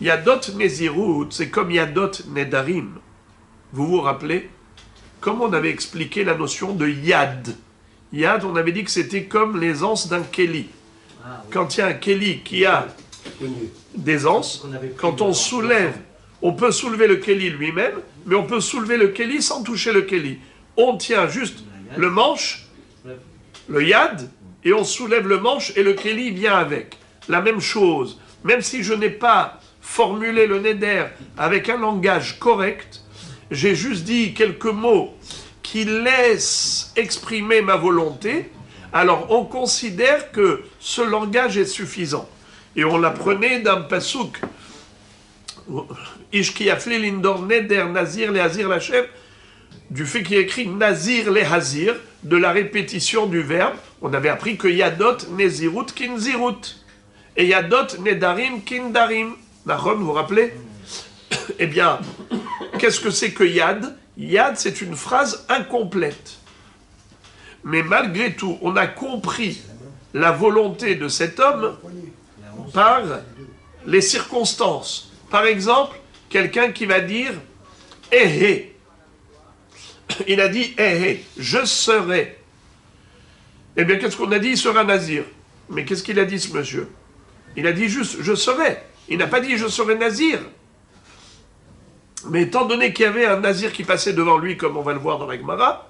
Yadot Nezirut, c'est comme Yadot Nedarim. Vous vous rappelez? Comme on avait expliqué la notion de Yad. Yad, on avait dit que c'était comme les anses d'un Kéli. Quand il y a un Kéli qui a des anses, quand on soulève, on peut soulever le Kéli lui-même, mais on peut soulever le Kéli sans toucher le Kéli. On tient juste le manche, le Yad, et on soulève le manche et le Kéli vient avec. La même chose, même si je n'ai pas formulé le Neder avec un langage correct, j'ai juste dit quelques mots qui laissent exprimer ma volonté, alors on considère que ce langage est suffisant. Et on l'apprenait d'un pasouk, Ishkiafli lindor neder nazir le hazir lachem, du fait qu'il y a écrit nazir le hazir, de la répétition du verbe, on avait appris que yadot nezirut kinzirut, et yadot nedarim kindarim. Nahon, vous vous rappelez? Eh bien, qu'est-ce que c'est que yad? Yad, c'est une phrase incomplète. Mais malgré tout, on a compris la volonté de cet homme par les circonstances. Par exemple, quelqu'un qui va dire « Eh, il a dit « Eh, je serai ». Eh bien, qu'est-ce qu'on a dit? Il sera nazir. Mais qu'est-ce qu'il a dit, ce monsieur? Il a dit juste « je serai ». Il n'a pas dit « je serai nazir ». Mais étant donné qu'il y avait un nazir qui passait devant lui, comme on va le voir dans la Gemara,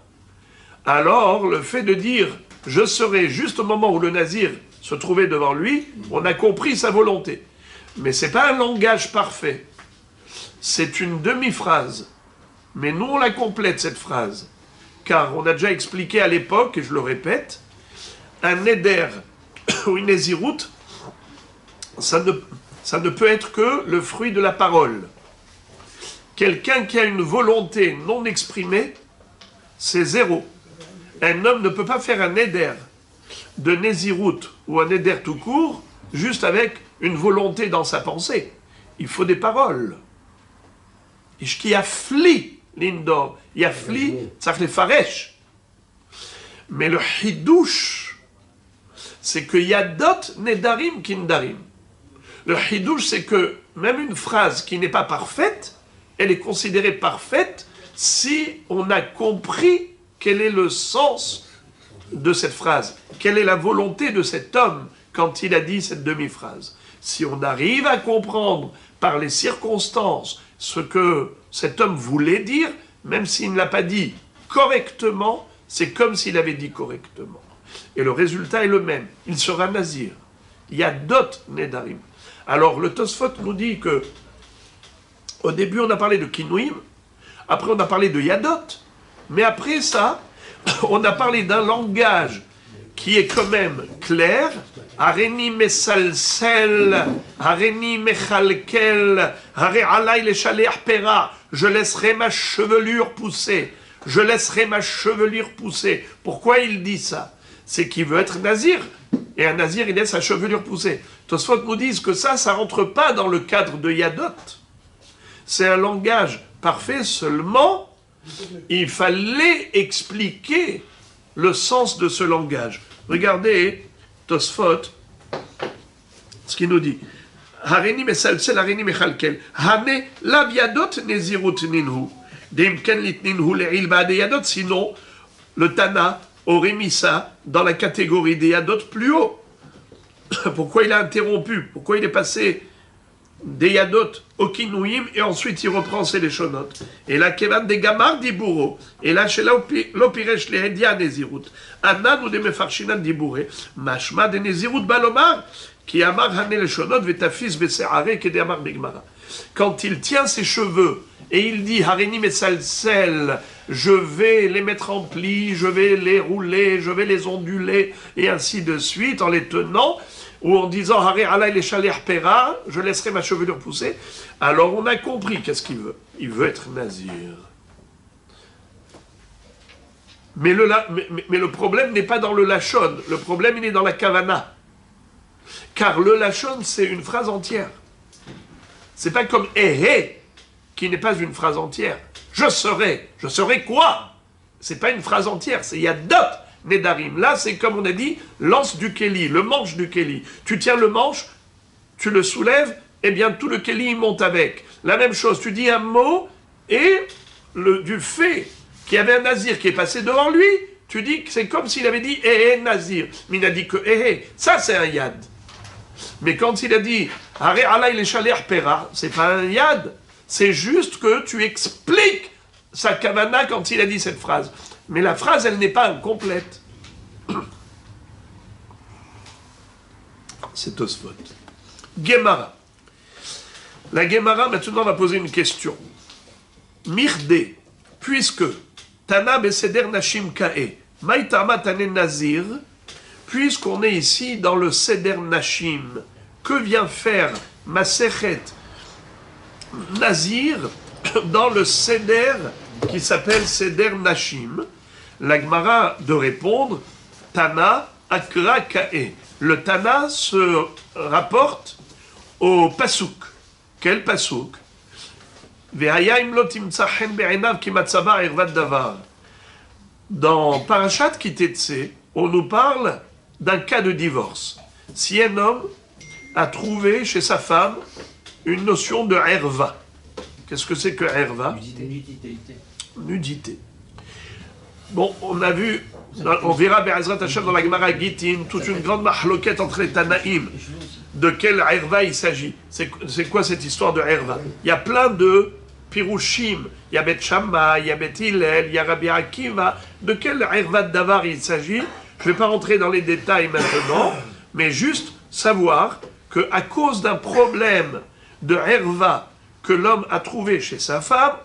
alors le fait de dire « je serai » juste au moment où le nazir se trouvait devant lui, on a compris sa volonté. Mais ce n'est pas un langage parfait. C'est une demi-phrase. Mais nous, on la complète, cette phrase. Car on a déjà expliqué à l'époque, et je le répète, un neder ou une nézirut, ça ne peut être que le fruit de la parole. Quelqu'un qui a une volonté non exprimée, c'est 0. Un homme ne peut pas faire un neder de nézirut ou un neder tout court, juste avec une volonté dans sa pensée. Il faut des paroles. Ishkiafli lindor, yafli, tzach lefaresh. Mais le hidouche, c'est que yadot nedarim kindarim. Le hidouche, c'est que même une phrase qui n'est pas parfaite, elle est considérée parfaite si on a compris quel est le sens de cette phrase, quelle est la volonté de cet homme quand il a dit cette demi-phrase. Si on arrive à comprendre par les circonstances ce que cet homme voulait dire, même s'il ne l'a pas dit correctement, c'est comme s'il avait dit correctement. Et le résultat est le même, il sera nazir. Il y a d'autres nedarim. Alors le Tosfot nous dit que au début on a parlé de kinouim, après on a parlé de yadot, mais après ça, on a parlé d'un langage qui est quand même clair. Hareni mesalsel, hareni mechalkel, hare alay le shaleach pera. Je laisserai ma chevelure pousser. Je laisserai ma chevelure pousser. Pourquoi il dit ça? C'est qu'il veut être nazir. Et un nazir, il laisse sa chevelure pousser. Tosfot nous dit que ça rentre pas dans le cadre de yadot. C'est un langage parfait seulement. Il fallait expliquer le sens de ce langage. Regardez Tosfot, ce qu'il nous dit. Hareni mesalsel, hareni mechalkel. Hane laviadot nezirut ninhu. Demken litninhu le'il ba'de yadot. Sinon, le Tana aurait mis ça dans la catégorie des yadot plus haut. Pourquoi il a interrompu? Pourquoi il est passé des yadot au kinouim et ensuite il reprend ses leshonot? Et là, kevan de gamar diburo. Et là, chez l'opiresh le hedia nezirut. Anan ou de mefarshinan dibouré. Mashma de nezirut balomar. Qui amar hane leshonot vetafis beseare ke de amar begmara. Quand il tient ses cheveux et il dit hareni mesalsel, je vais les mettre en pli, je vais les rouler, je vais les onduler, et ainsi de suite, en les tenant, ou en disant hare alay le shaleach pera, je laisserai ma chevelure pousser. Alors on a compris qu'est-ce qu'il veut. Il veut être nazir. Mais le problème n'est pas dans le lachon, le problème il est dans la kavana. Car le lachon c'est une phrase entière. C'est pas comme ehé, qui n'est pas une phrase entière. Je serai quoi? C'est pas une phrase entière, il y a d'autres nedarim. Là, c'est comme on a dit, l'anse du keli, le manche du keli. Tu tiens le manche, tu le soulèves, et bien tout le keli il monte avec. La même chose, tu dis un mot, et du fait qu'il y avait un nazir qui est passé devant lui, tu dis que c'est comme s'il avait dit eh nazir. Mais il n'a dit que eh. Ça, c'est un yad. Mais quand il a dit hare alay le shaleach pera, c'est pas un yad. C'est juste que tu expliques sa kavana quand il a dit cette phrase. Mais la phrase, elle n'est pas incomplète. C'est Tosfot. Gemara. La Gemara, maintenant, va poser une question. Mirde, puisque Tana Beseder Nashim Kae, Maïtama Tane Nazir, puisqu'on est ici dans le Seder Nashim, que vient faire Masechet Nazir dans le Seder qui s'appelle Seder Nashim? La Gemara de répondre Tana Akra Kae. Le Tana se rapporte au Pasuk. Quel Pasuk? Dans Parashat Kitetse, on nous parle d'un cas de divorce. Si un homme a trouvé chez sa femme une notion de herva. Qu'est-ce que c'est que herva? Nudité. Bon, on a vu, on verra Be'ezrat Hashem dans la Gemara Gittin, toute une grande mahloquette entre les Tanaïm. De quel herva il s'agit? C'est quoi cette histoire de herva? Il y a plein de pirouchim. Il y a Bet Shammai, il y a Bet Hillel, il y a Rabbi Akiva. De quel herva de davar il s'agit? Je ne vais pas rentrer dans les détails maintenant, mais juste savoir qu'à cause d'un problème de herva que l'homme a trouvé chez sa femme,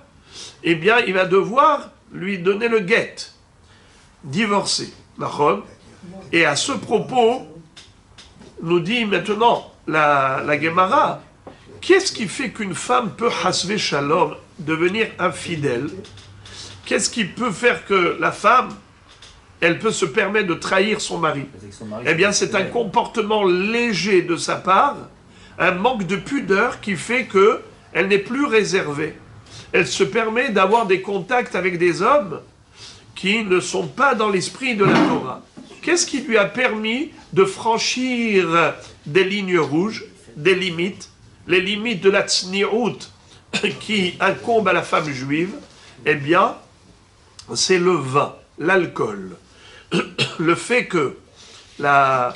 eh bien, il va devoir lui donner le guet, divorcer. Et à ce propos, nous dit maintenant la Gemara, qu'est-ce qui fait qu'une femme peut hasvé shalom, devenir infidèle? Qu'est-ce qui peut faire que la femme, elle peut se permettre de trahir son mari? Eh bien, c'est un comportement léger de sa part, un manque de pudeur qui fait que elle n'est plus réservée. Elle se permet d'avoir des contacts avec des hommes qui ne sont pas dans l'esprit de la Torah. Qu'est-ce qui lui a permis de franchir des lignes rouges, des limites, les limites de la tsniout qui incombent à la femme juive? eh bien, c'est le vin, l'alcool. Le fait que la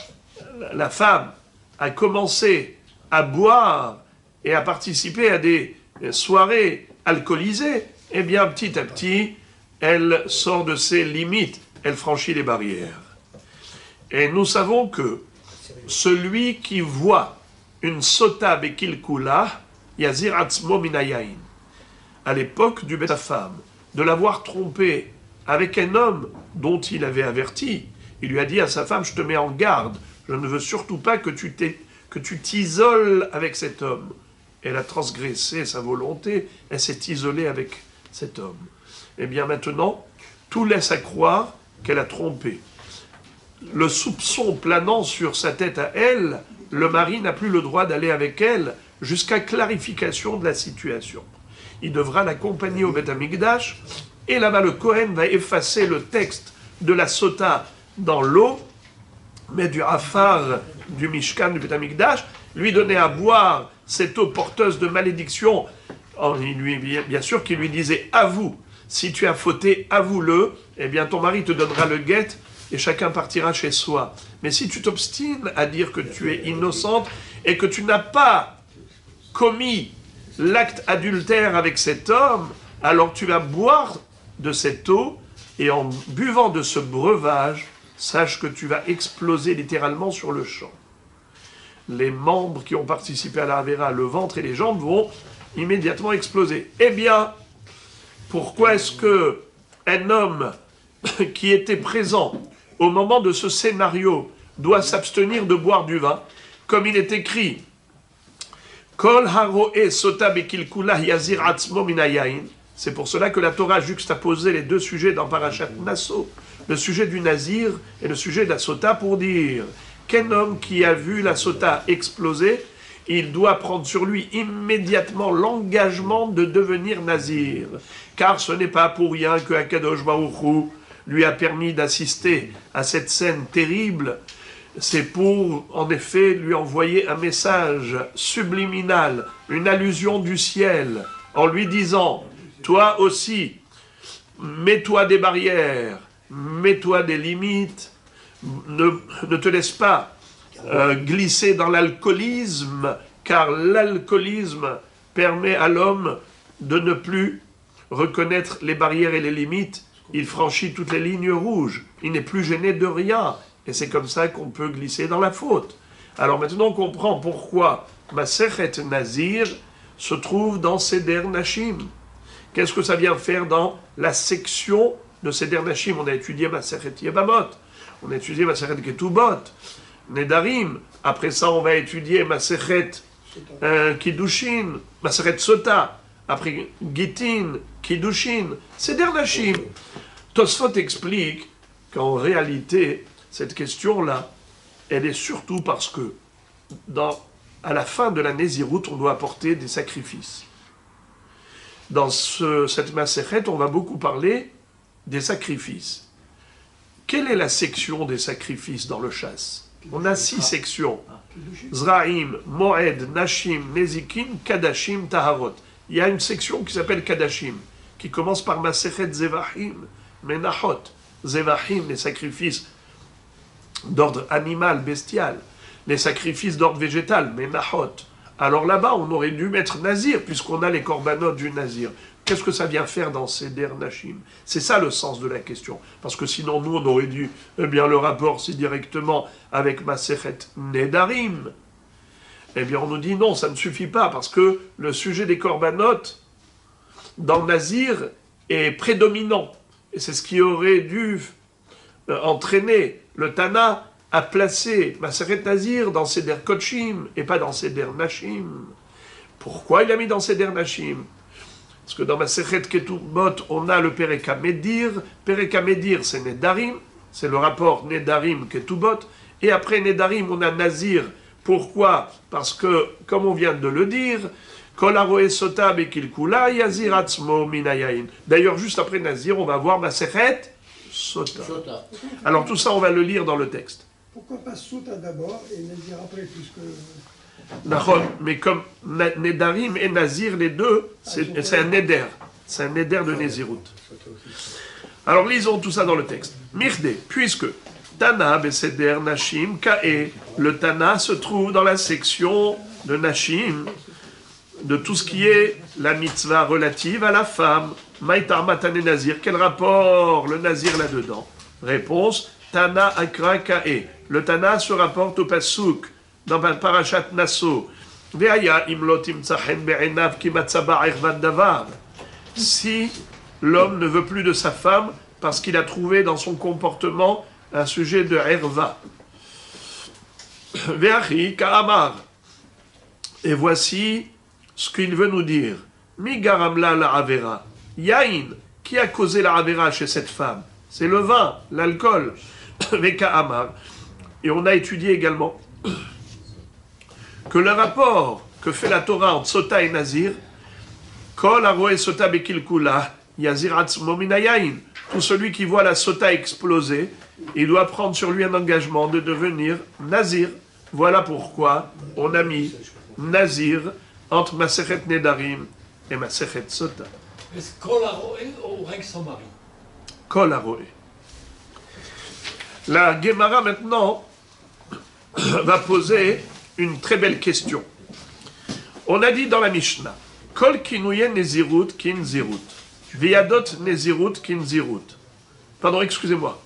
femme a commencé à boire et à participer à des soirées alcoolisées, eh bien, petit à petit, elle sort de ses limites, elle franchit les barrières. Et nous savons que celui qui voit une sota bekil kula, yazir atzmo minayain, à l'époque du Beth-Fam, de l'avoir trompé avec un homme dont il avait averti, il lui a dit à sa femme, je te mets en garde, je ne veux surtout pas que tu t'isoles avec cet homme. Elle a transgressé sa volonté, elle s'est isolée avec cet homme. Eh bien maintenant, tout laisse à croire qu'elle a trompé. Le soupçon planant sur sa tête à elle, le mari n'a plus le droit d'aller avec elle jusqu'à clarification de la situation. Il devra l'accompagner au Beth Amikdash, et là-bas le Kohen va effacer le texte de la sota dans l'eau, mais du Afar du Mishkan du Beth Amikdash, lui donner à boire cette eau porteuse de malédiction. Bien sûr qu'il lui disait « avoue, si tu as fauté, avoue-le, eh bien ton mari te donnera le guet et chacun partira chez soi. Mais si tu t'obstines à dire que tu es innocente et que tu n'as pas commis l'acte adultère avec cet homme, alors tu vas boire de cette eau et en buvant de ce breuvage, sache que tu vas exploser littéralement sur le champ. Les membres qui ont participé à la Havera, le ventre et les jambes vont immédiatement exploser. Eh bien, pourquoi est-ce que un homme qui était présent au moment de ce scénario doit s'abstenir de boire du vin, comme il est écrit Kol haroe sota bekil kula yazir atzmo minayain. C'est pour cela que la Torah a juxtaposé les deux sujets dans Parashat Nasso, le sujet du nazir et le sujet de la sota, pour dire qu'un homme qui a vu la sota exploser, il doit prendre sur lui immédiatement l'engagement de devenir nazir. Car ce n'est pas pour rien que Akadosh Baruch Hu lui a permis d'assister à cette scène terrible. C'est pour, en effet, lui envoyer un message subliminal, une allusion du ciel, en lui disant « Toi aussi, mets-toi des barrières, mets-toi des limites, ne te laisse pas glisser dans l'alcoolisme, car l'alcoolisme permet à l'homme de ne plus reconnaître les barrières et les limites. Il franchit toutes les lignes rouges, il n'est plus gêné de rien, et c'est comme ça qu'on peut glisser dans la faute. Alors maintenant on comprend pourquoi Masechet Nazir se trouve dans Seder Nashim. Qu'est-ce que ça vient faire dans la section de Seder Nashim? On a étudié Masechet Yebamot, on a étudié Masechet Ketubot, Nedarim. Après ça, on va étudier Masechet Kiddushin, Masechet Sota. Après Gittin, Kiddushin, Seder Nashim. Tosfot explique qu'en réalité, cette question-là, elle est surtout parce que à la fin de la Nézirout, on doit apporter des sacrifices. Dans cette Masechet, on va beaucoup parler des sacrifices. Quelle est la section des sacrifices dans le chasse? On a 6 sections. Zraim, Moed, Nashim, Nezikin, Kadashim, Taharot. Il y a une section qui s'appelle Kadashim, qui commence par Masechet Zevahim, Menachot. Zevahim, les sacrifices d'ordre animal, bestial. Les sacrifices d'ordre végétal, Menachot. Alors là-bas, on aurait dû mettre Nazir, puisqu'on a les korbanot du Nazir. Qu'est-ce que ça vient faire dans Seder Nashim? C'est ça le sens de la question. Parce que sinon, nous, on aurait dû... Eh bien, le rapport, c'est directement avec Masechet Nedarim. Eh bien, on nous dit non, ça ne suffit pas, parce que le sujet des korbanot, dans Nazir, est prédominant. Et c'est ce qui aurait dû entraîner le Tana à placer Masechet Nazir dans Seder Kodshim, et pas dans Seder Nashim. Pourquoi il a mis dans Seder Nashim? Parce que dans Masechet Ketubot, on a le Pereka Medir. Pereka Medir, c'est Nedarim. C'est le rapport Nedarim Ketubot. Et après Nedarim, on a Nazir. Pourquoi? Parce que, comme on vient de le dire, Kol haroe sota bekil kula yazir atzmo minayain. D'ailleurs, juste après Nazir, on va voir Masechet Sota. Alors tout ça, on va le lire dans le texte. Pourquoi pas Sota d'abord et Nazir après, puisque... Mais comme Nedarim et Nazir, les deux, c'est un Neder. C'est un neder de Nézirut. Alors lisons tout ça dans le texte. Mirde, puisque Tana Beseder Nashim Kae, le Tana se trouve dans la section de Nashim, de tout ce qui est la mitzvah relative à la femme. Maïtar Matane Nazir, quel rapport le Nazir là-dedans? Réponse, Tana Akra Kae. Le Tana se rapporte au Pasuk, dans Parashat Nasso. Veaya imlot imtsachen be'enav ki matzaba irvad davar. Si l'homme ne veut plus de sa femme parce qu'il a trouvé dans son comportement un sujet de herva. Ve'achi ka'amar. Et voici ce qu'il veut nous dire. Mi garamla la avera. Yain, qui a causé la avera chez cette femme? C'est le vin, l'alcool. Ve'ka'amar. Et on a étudié également que le rapport que fait la Torah entre Sota et Nazir, Kol aroe Sota bekilkula, Yazir atzmo min hayayin. Tout celui qui voit la Sota exploser, il doit prendre sur lui un engagement de devenir Nazir. Voilà pourquoi on a mis Nazir entre Masechet Nedarim et Masechet Sota. Est-ce Kol aroe ou règle son mari? Kol aroe. La Gemara maintenant va poser une très belle question. On a dit dans la Mishnah, Kol kinuyen nezirut kin zirut. Viadot nezirut kin zirut. Pardon, excusez-moi.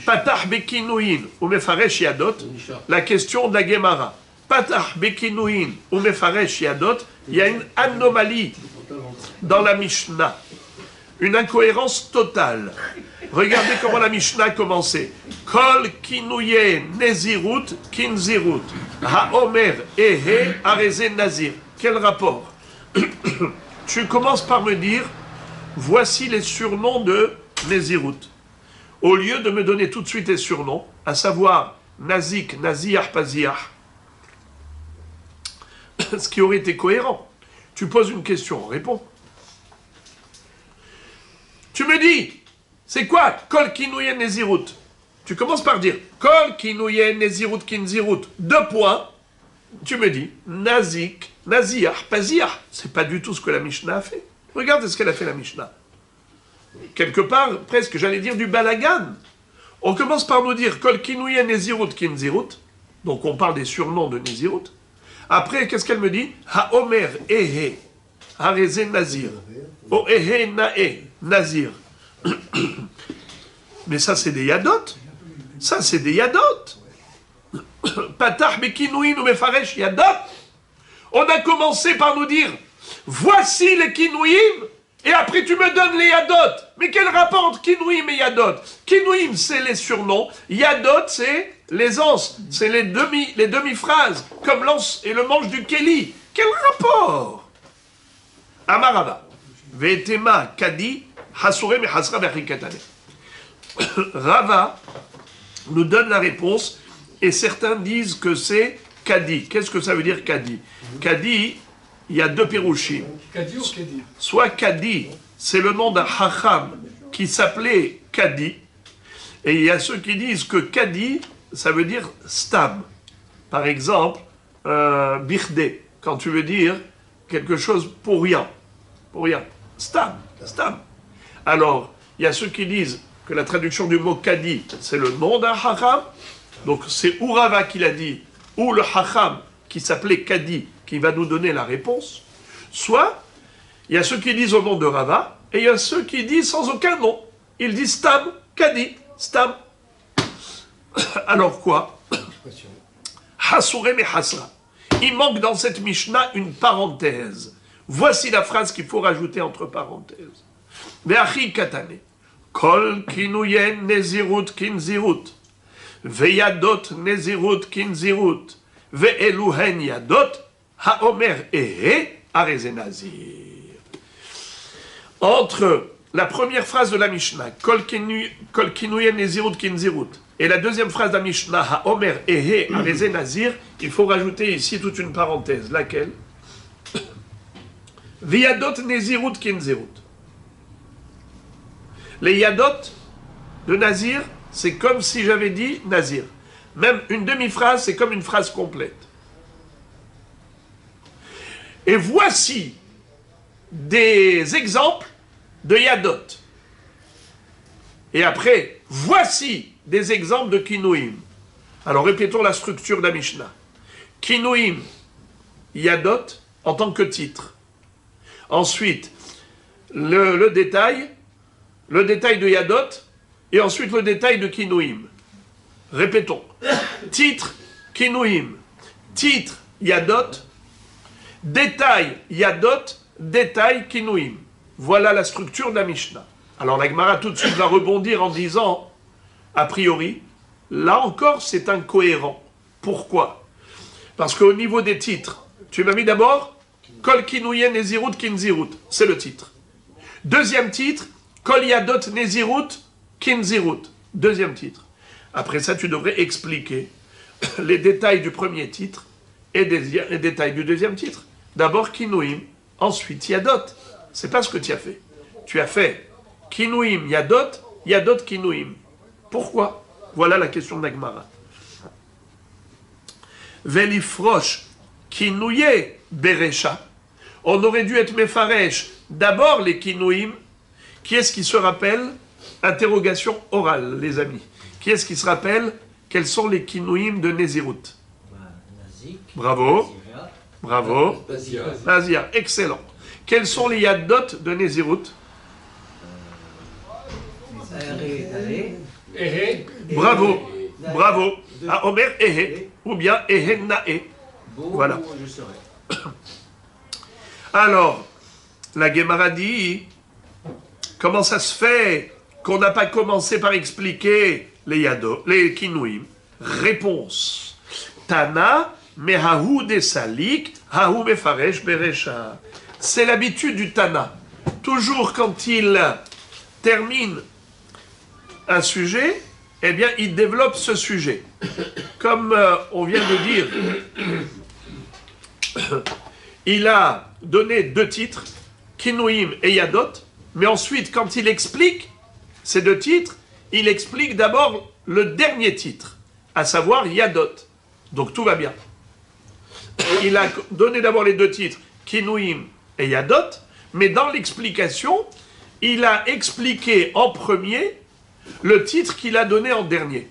Patah bekinuyin ou mefaresh yadot. La question de la Gemara. Patah bekinuyin ou mefaresh yadot. Il y a une anomalie dans la Mishnah. Une incohérence totale. Regardez comment la Mishnah a commencé. Kol kinuye nezirut kinzirut. Ha-omer ehe areze nazir. Quel rapport? Tu commences par me dire, voici les surnoms de Nezirut. Au lieu de me donner tout de suite les surnoms, à savoir Nazik, Naziar, Paziar, ce qui aurait été cohérent. Tu poses une question, on répond. Tu me dis, c'est quoi Kol kinouyen nezirut? Tu commences par dire Kol kinouyen nezirut kinzirut. 2 points. Tu me dis Nazik, Naziar, Paziar. C'est pas du tout ce que la Mishnah a fait. Regarde ce qu'elle a fait la Mishnah. Quelque part, presque, j'allais dire du balagan. On commence par nous dire Kol kinouyen nezirut kinzirut. Donc on parle des surnoms de Nezirut. Après, qu'est-ce qu'elle me dit? Ha-omer ehe, hareze nazir. O ehe nae, nazir. Mais ça, c'est des yadot. Ça, c'est des yadot. Patah bekinouin ou mefaresh yadot. On a commencé par nous dire, voici les kinouim, et après tu me donnes les yadot. Mais quel rapport entre kinouim et yadot? Kinouim, c'est les surnoms. Yadot, c'est les anses. C'est les demi-phrases, comme l'anse et le manche du Kéli. Quel rapport? Amarava. Vetema kadi. Rava nous donne la réponse et certains disent que c'est Kadi. Qu'est-ce que ça veut dire Kadi? Kadi, il y a 2 pérouchim. Kadi ou Kadi? Soit Kadi, c'est le nom d'un hacham qui s'appelait Kadi, et il y a ceux qui disent que Kadi, ça veut dire stam. Par exemple, birde, quand tu veux dire quelque chose pour rien. Pour rien. Stam. Stam. Alors, il y a ceux qui disent que la traduction du mot Kadi, c'est le nom d'un hacham. Donc, c'est ou Rava qui l'a dit, ou le hacham qui s'appelait Kadi, qui va nous donner la réponse. Soit, il y a ceux qui disent au nom de Rava, et il y a ceux qui disent sans aucun nom. Ils disent Stam, Kadi, Stam. Alors quoi? Hasurem et Hasra. Il manque dans cette Mishnah une parenthèse. Voici la phrase qu'il faut rajouter entre parenthèses. Ve'achi katane. Kol kinuyen nezirut kinzirut. Ve'yadot nezirut kinzirut. Ve'eluhen yadot. Haomer ehe arezenazir. Entre la première phrase de la Mishnah, Kol kinuyen nezirut kinzirut, et la deuxième phrase de la Mishnah, Haomer ehe arezenazir, il faut rajouter ici toute une parenthèse. Laquelle? V'yadot nezirut kinzirut. Les yadot de Nazir, c'est comme si j'avais dit Nazir. Même une demi-phrase, c'est comme une phrase complète. Et voici des exemples de Yadot. Et après, voici des exemples de Kinouim. Alors répétons la structure de la Mishnah. Kinouim, Yadot en tant que titre. Ensuite, le détail de Yadot, et ensuite le détail de Kinouim. Répétons. Titre, Kinouim. Titre, Yadot. Détail, Yadot. Détail, Kinouim. Voilà la structure de la Mishnah. Alors la Gemara tout de suite va rebondir en disant, a priori, là encore c'est incohérent. Pourquoi? Parce qu'au niveau des titres, tu m'as mis d'abord Kol Kinouyen Nezirut Kinzirut, c'est le titre. Deuxième titre, Kol Yadot Nezirut Kinzirut, deuxième titre. Après ça, tu devrais expliquer les détails du premier titre et les détails du deuxième titre. D'abord Kinouim, ensuite Yadot. C'est pas ce que tu as fait. Tu as fait Kinouim, Yadot, Yadot, Kinouim. Pourquoi? Voilà la question de l'Agmara. Velifrosh, Kinouye, Beresha. On aurait dû être Mefaresh. D'abord les Kinouim. Qui est-ce qui se rappelle? Interrogation orale, les amis. Qui est-ce qui se rappelle quels sont les Kinouim de Nezirut? Bravo. Bravo. Nazir, excellent. Quels sont les Yadot de Nezirut? Bravo. Bravo. À Omer Ehe. Ou bien Ehe Nae. Voilà. Alors, la Gemara dit, comment ça se fait qu'on n'a pas commencé par expliquer les Yadot, les Kinouim? Réponse. Tana, mehahu desalik, hahu mefaresh beresha. C'est l'habitude du Tana. Toujours quand il termine un sujet, eh bien, il développe ce sujet. Comme on vient de dire, il a donné deux titres, Kinouim et Yadot, mais ensuite, quand il explique ces deux titres, il explique d'abord le dernier titre, à savoir Yadot. Donc tout va bien. Il a donné d'abord les deux titres, Kinouim et Yadot, mais dans l'explication, il a expliqué en premier le titre qu'il a donné en dernier.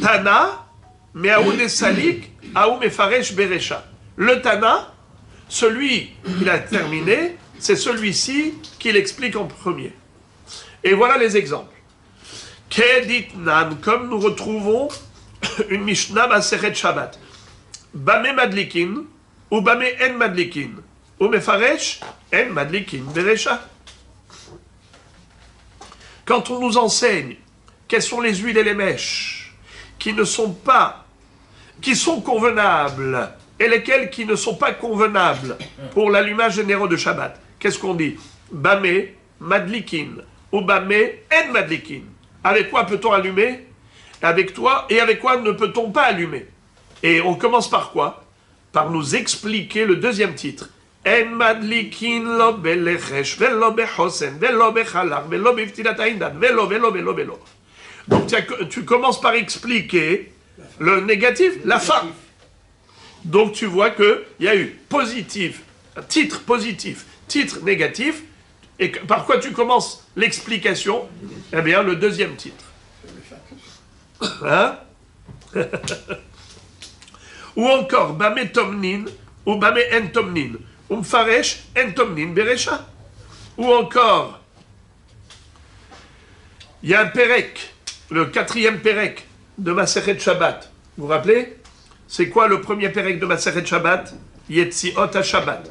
Tana, me'aou nesalik, aou mefaresh beresha. Le Tana, celui qu'il a terminé, c'est celui-ci qu'il explique en premier. Et voilà les exemples. Keditnan, comme nous retrouvons une Mishnah Maseret Shabbat. Bame madlikin, ou bame en madlikin. Ou mefaresh, en madlikin beresha. Quand on nous enseigne quelles sont les huiles et les mèches qui ne sont pas, qui sont convenables, et lesquelles qui ne sont pas convenables pour l'allumage généraux de Shabbat, qu'est-ce qu'on dit? Bame madlikin, ou bame en madlikin. Avec quoi peut-on allumer? Avec toi, et avec quoi ne peut-on pas allumer? Et on commence par quoi? Par nous expliquer le deuxième titre. En madlikin lo belechesh, velo bechosen, velo bechalach, velo biftilat aindan, velo. Donc tu commences par expliquer le négatif, la fin. Donc tu vois qu'il y a eu positif, titre négatif, et par quoi tu commences l'explication? Eh bien, le deuxième titre. Hein? Ou encore, Bame Tomnin, ou Bame Entomnin, Umfaresh Entomnin Beresha. Ou encore, il y a un Pérec, le quatrième Pérec de Masechet Shabbat. Vous vous rappelez? C'est quoi le premier Pérec de Masechet Shabbat? Yetziot HaShabbat.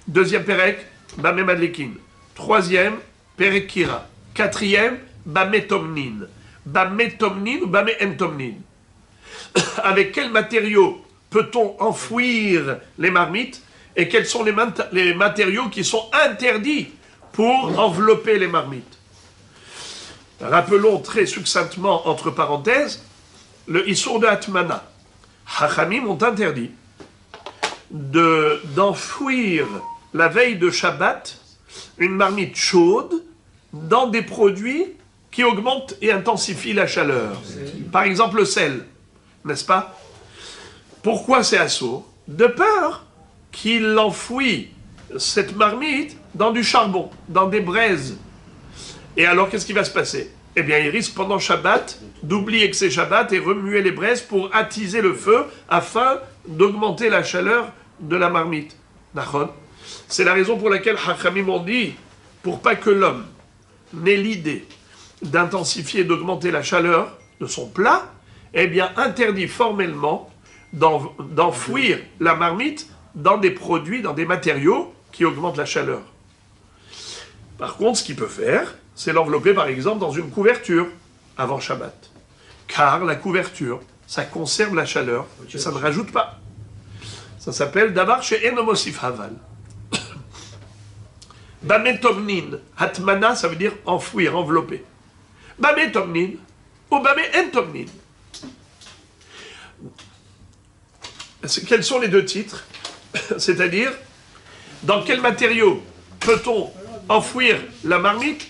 Deuxième Pérec, Bame Madlikin. Troisième, Pérec Kira. Quatrième, Bame Tomnin. Bame Tomnin ou Bame Entomnin. Avec quels matériaux peut-on enfouir les marmites et quels sont les matériaux qui sont interdits pour envelopper les marmites? Rappelons très succinctement, entre parenthèses, le Issour de Hatmana. Hachamim ont interdit d'enfouir la veille de Shabbat une marmite chaude dans des produits qui augmentent et intensifient la chaleur. Par exemple le sel, n'est-ce pas? Pourquoi c'est assaut? De peur qu'il enfouit cette marmite dans du charbon, dans des braises. Et alors, qu'est-ce qui va se passer? Eh bien, il risque pendant Shabbat d'oublier que c'est Shabbat et remuer les braises pour attiser le feu afin d'augmenter la chaleur de la marmite. D'accord? C'est la raison pour laquelle Hachamim ont dit, pour pas que l'homme n'ait l'idée d'intensifier et d'augmenter la chaleur de son plat, eh bien, interdit formellement d'enfouir la marmite dans des produits, dans des matériaux qui augmentent la chaleur. Par contre, ce qu'il peut faire, c'est l'envelopper par exemple dans une couverture avant Shabbat. Car la couverture, ça conserve la chaleur, et ça ne rajoute pas. Ça s'appelle Davar chez Enomosif Haval. Bametomnin, Hatmana, ça veut dire enfouir, envelopper. Bametomnin ou Bamentomnin. Quels sont les deux titres? C'est-à-dire, dans quel matériau peut-on enfouir la marmite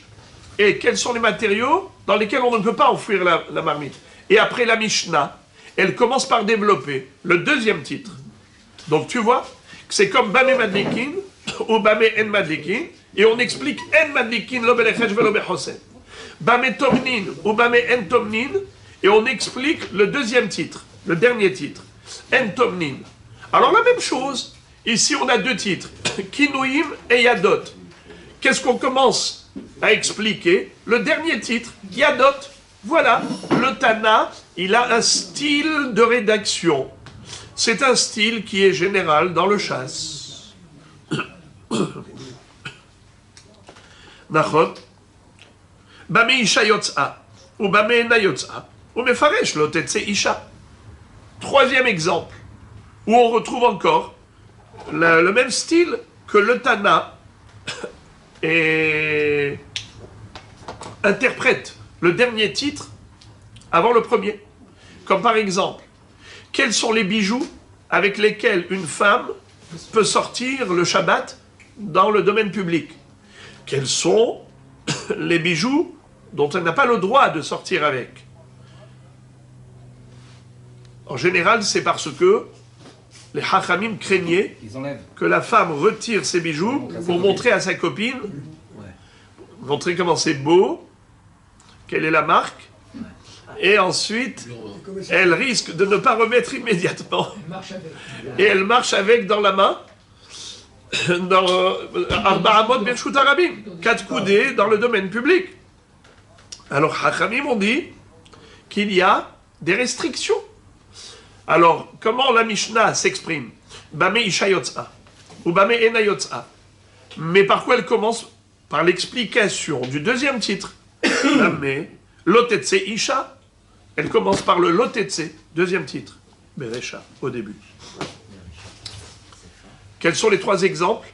et quels sont les matériaux dans lesquels on ne peut pas enfouir la marmite. Et après la Mishnah, elle commence par développer le deuxième titre. Donc tu vois, c'est comme Bame Madlikin ou Bame En Madlikin, et on explique En Madlikin lo belechej velo bechosen. Bame Tomnin ou Bame En Tomnin, et on explique le deuxième titre, le dernier titre, En Tomnin. Alors la même chose, ici on a deux titres, Kinouim et Yadot. Qu'est-ce qu'on commence à expliquer? Le dernier titre, Yadot. Voilà, le Tana, il a un style de rédaction. C'est un style qui est général dans le chasse. Nachot. Bame isha yotza, ou bame ena yotza, ou mefaresh lo tetse isha. Troisième exemple, où on retrouve encore le même style que le Tana et interprète le dernier titre avant le premier. Comme par exemple, quels sont les bijoux avec lesquels une femme peut sortir le Shabbat dans le domaine public? Quels sont les bijoux dont elle n'a pas le droit de sortir avec? En général, c'est parce que les Hachamim craignaient que la femme retire ses bijoux pour montrer à sa copine, montrer comment c'est beau, quelle est la marque, et ensuite, elle risque de ne pas remettre immédiatement. Et elle marche avec dans la main, dans Arbaamot Birshut Arabim, 4 coudées dans le domaine public. Alors, Hachamim ont dit qu'il y a des restrictions. Alors, comment la Mishnah s'exprime? Bame isha yotza, ou bame ena yotza. Mais par quoi elle commence? Par l'explication du deuxième titre. Bame lotetse isha. Elle commence par le lotetse, deuxième titre. Beresha, au début. Quels sont les 3 exemples?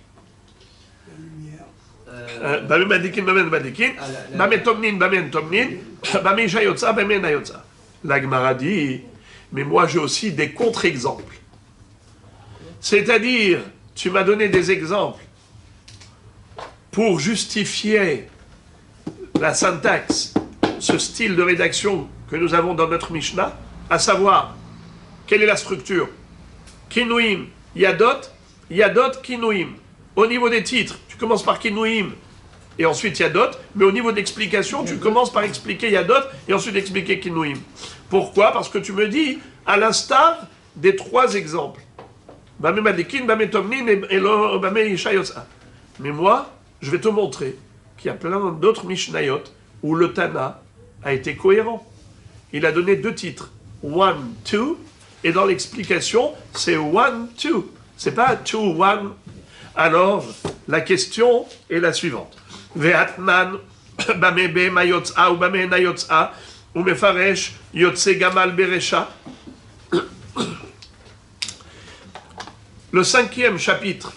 Bame madikin, bame madikin, bame tomnin, bame tomnin, bame isha yotza, bame ena yotza. La Gemara dit, mais moi j'ai aussi des contre-exemples. C'est-à-dire, tu m'as donné des exemples pour justifier la syntaxe, ce style de rédaction que nous avons dans notre Mishnah, à savoir, quelle est la structure? Kinouim, Yadot, Yadot, Kinouim. Au niveau des titres, tu commences par Kinouim et ensuite Yadot, mais au niveau d'explication, tu commences par expliquer Yadot et ensuite expliquer Kinouim. Pourquoi? Parce que tu me dis, à l'instar des 3 exemples. Bame Madlikin, Bame Tomnin et Bame isha yotza. Mais moi, je vais te montrer qu'il y a plein d'autres Mishnayot où le Tana a été cohérent. Il a donné 2 titres, 1, 2, et dans l'explication, c'est 1, 2. C'est pas 2, 1. Alors, la question est la suivante. Ve'atman, Bame Bema yotza ou Bame ena yotza, ou mefaresh yotze gamal beresha. Le 5e chapitre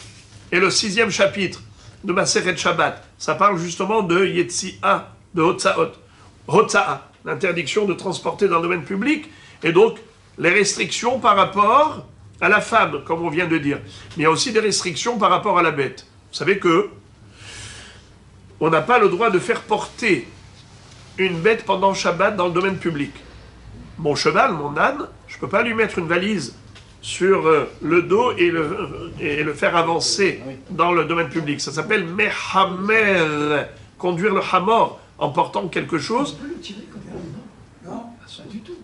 et le 6e chapitre de Maseret Shabbat, ça parle justement de Yetzi'a, de Hotza'a, l'interdiction de transporter dans le domaine public, et donc les restrictions par rapport à la femme, comme on vient de dire. Mais il y a aussi des restrictions par rapport à la bête. Vous savez que on n'a pas le droit de faire porter une bête pendant Shabbat dans le domaine public. Mon cheval, mon âne, je ne peux pas lui mettre une valise sur le dos et le faire avancer dans le domaine public. Ça s'appelle mehamer, conduire le hamor en portant quelque chose. On peut le tirer comme ça, non? Non. Pas du tout.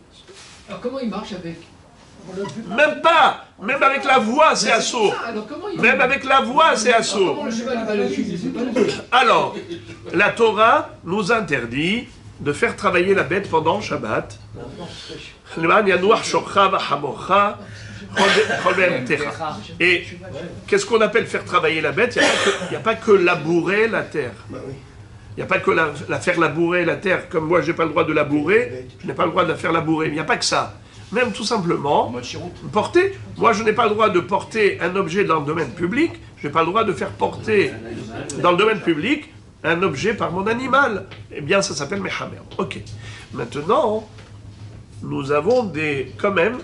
Alors comment il marche avec? Même pas. Même avec la voix, c'est assaut. Alors comment il... Même avec la voix, c'est Alors, assaut. comment le cheval il va le suivre? C'est pas le suivre. Alors, la Torah nous interdit de faire travailler la bête pendant Shabbat. Et qu'est-ce qu'on appelle faire travailler la bête? Il n'y a pas que labourer la terre. Il n'y a pas que la faire labourer la terre. Comme moi, je n'ai pas le droit de labourer, je n'ai pas le droit de la faire labourer. Il n'y a pas que ça. Même tout simplement, porter. Moi, je n'ai pas le droit de porter un objet dans le domaine public. Je n'ai pas le droit de faire porter dans le domaine public un objet par mon animal. Eh bien, ça s'appelle mehamer. Ok. Maintenant, nous avons quand même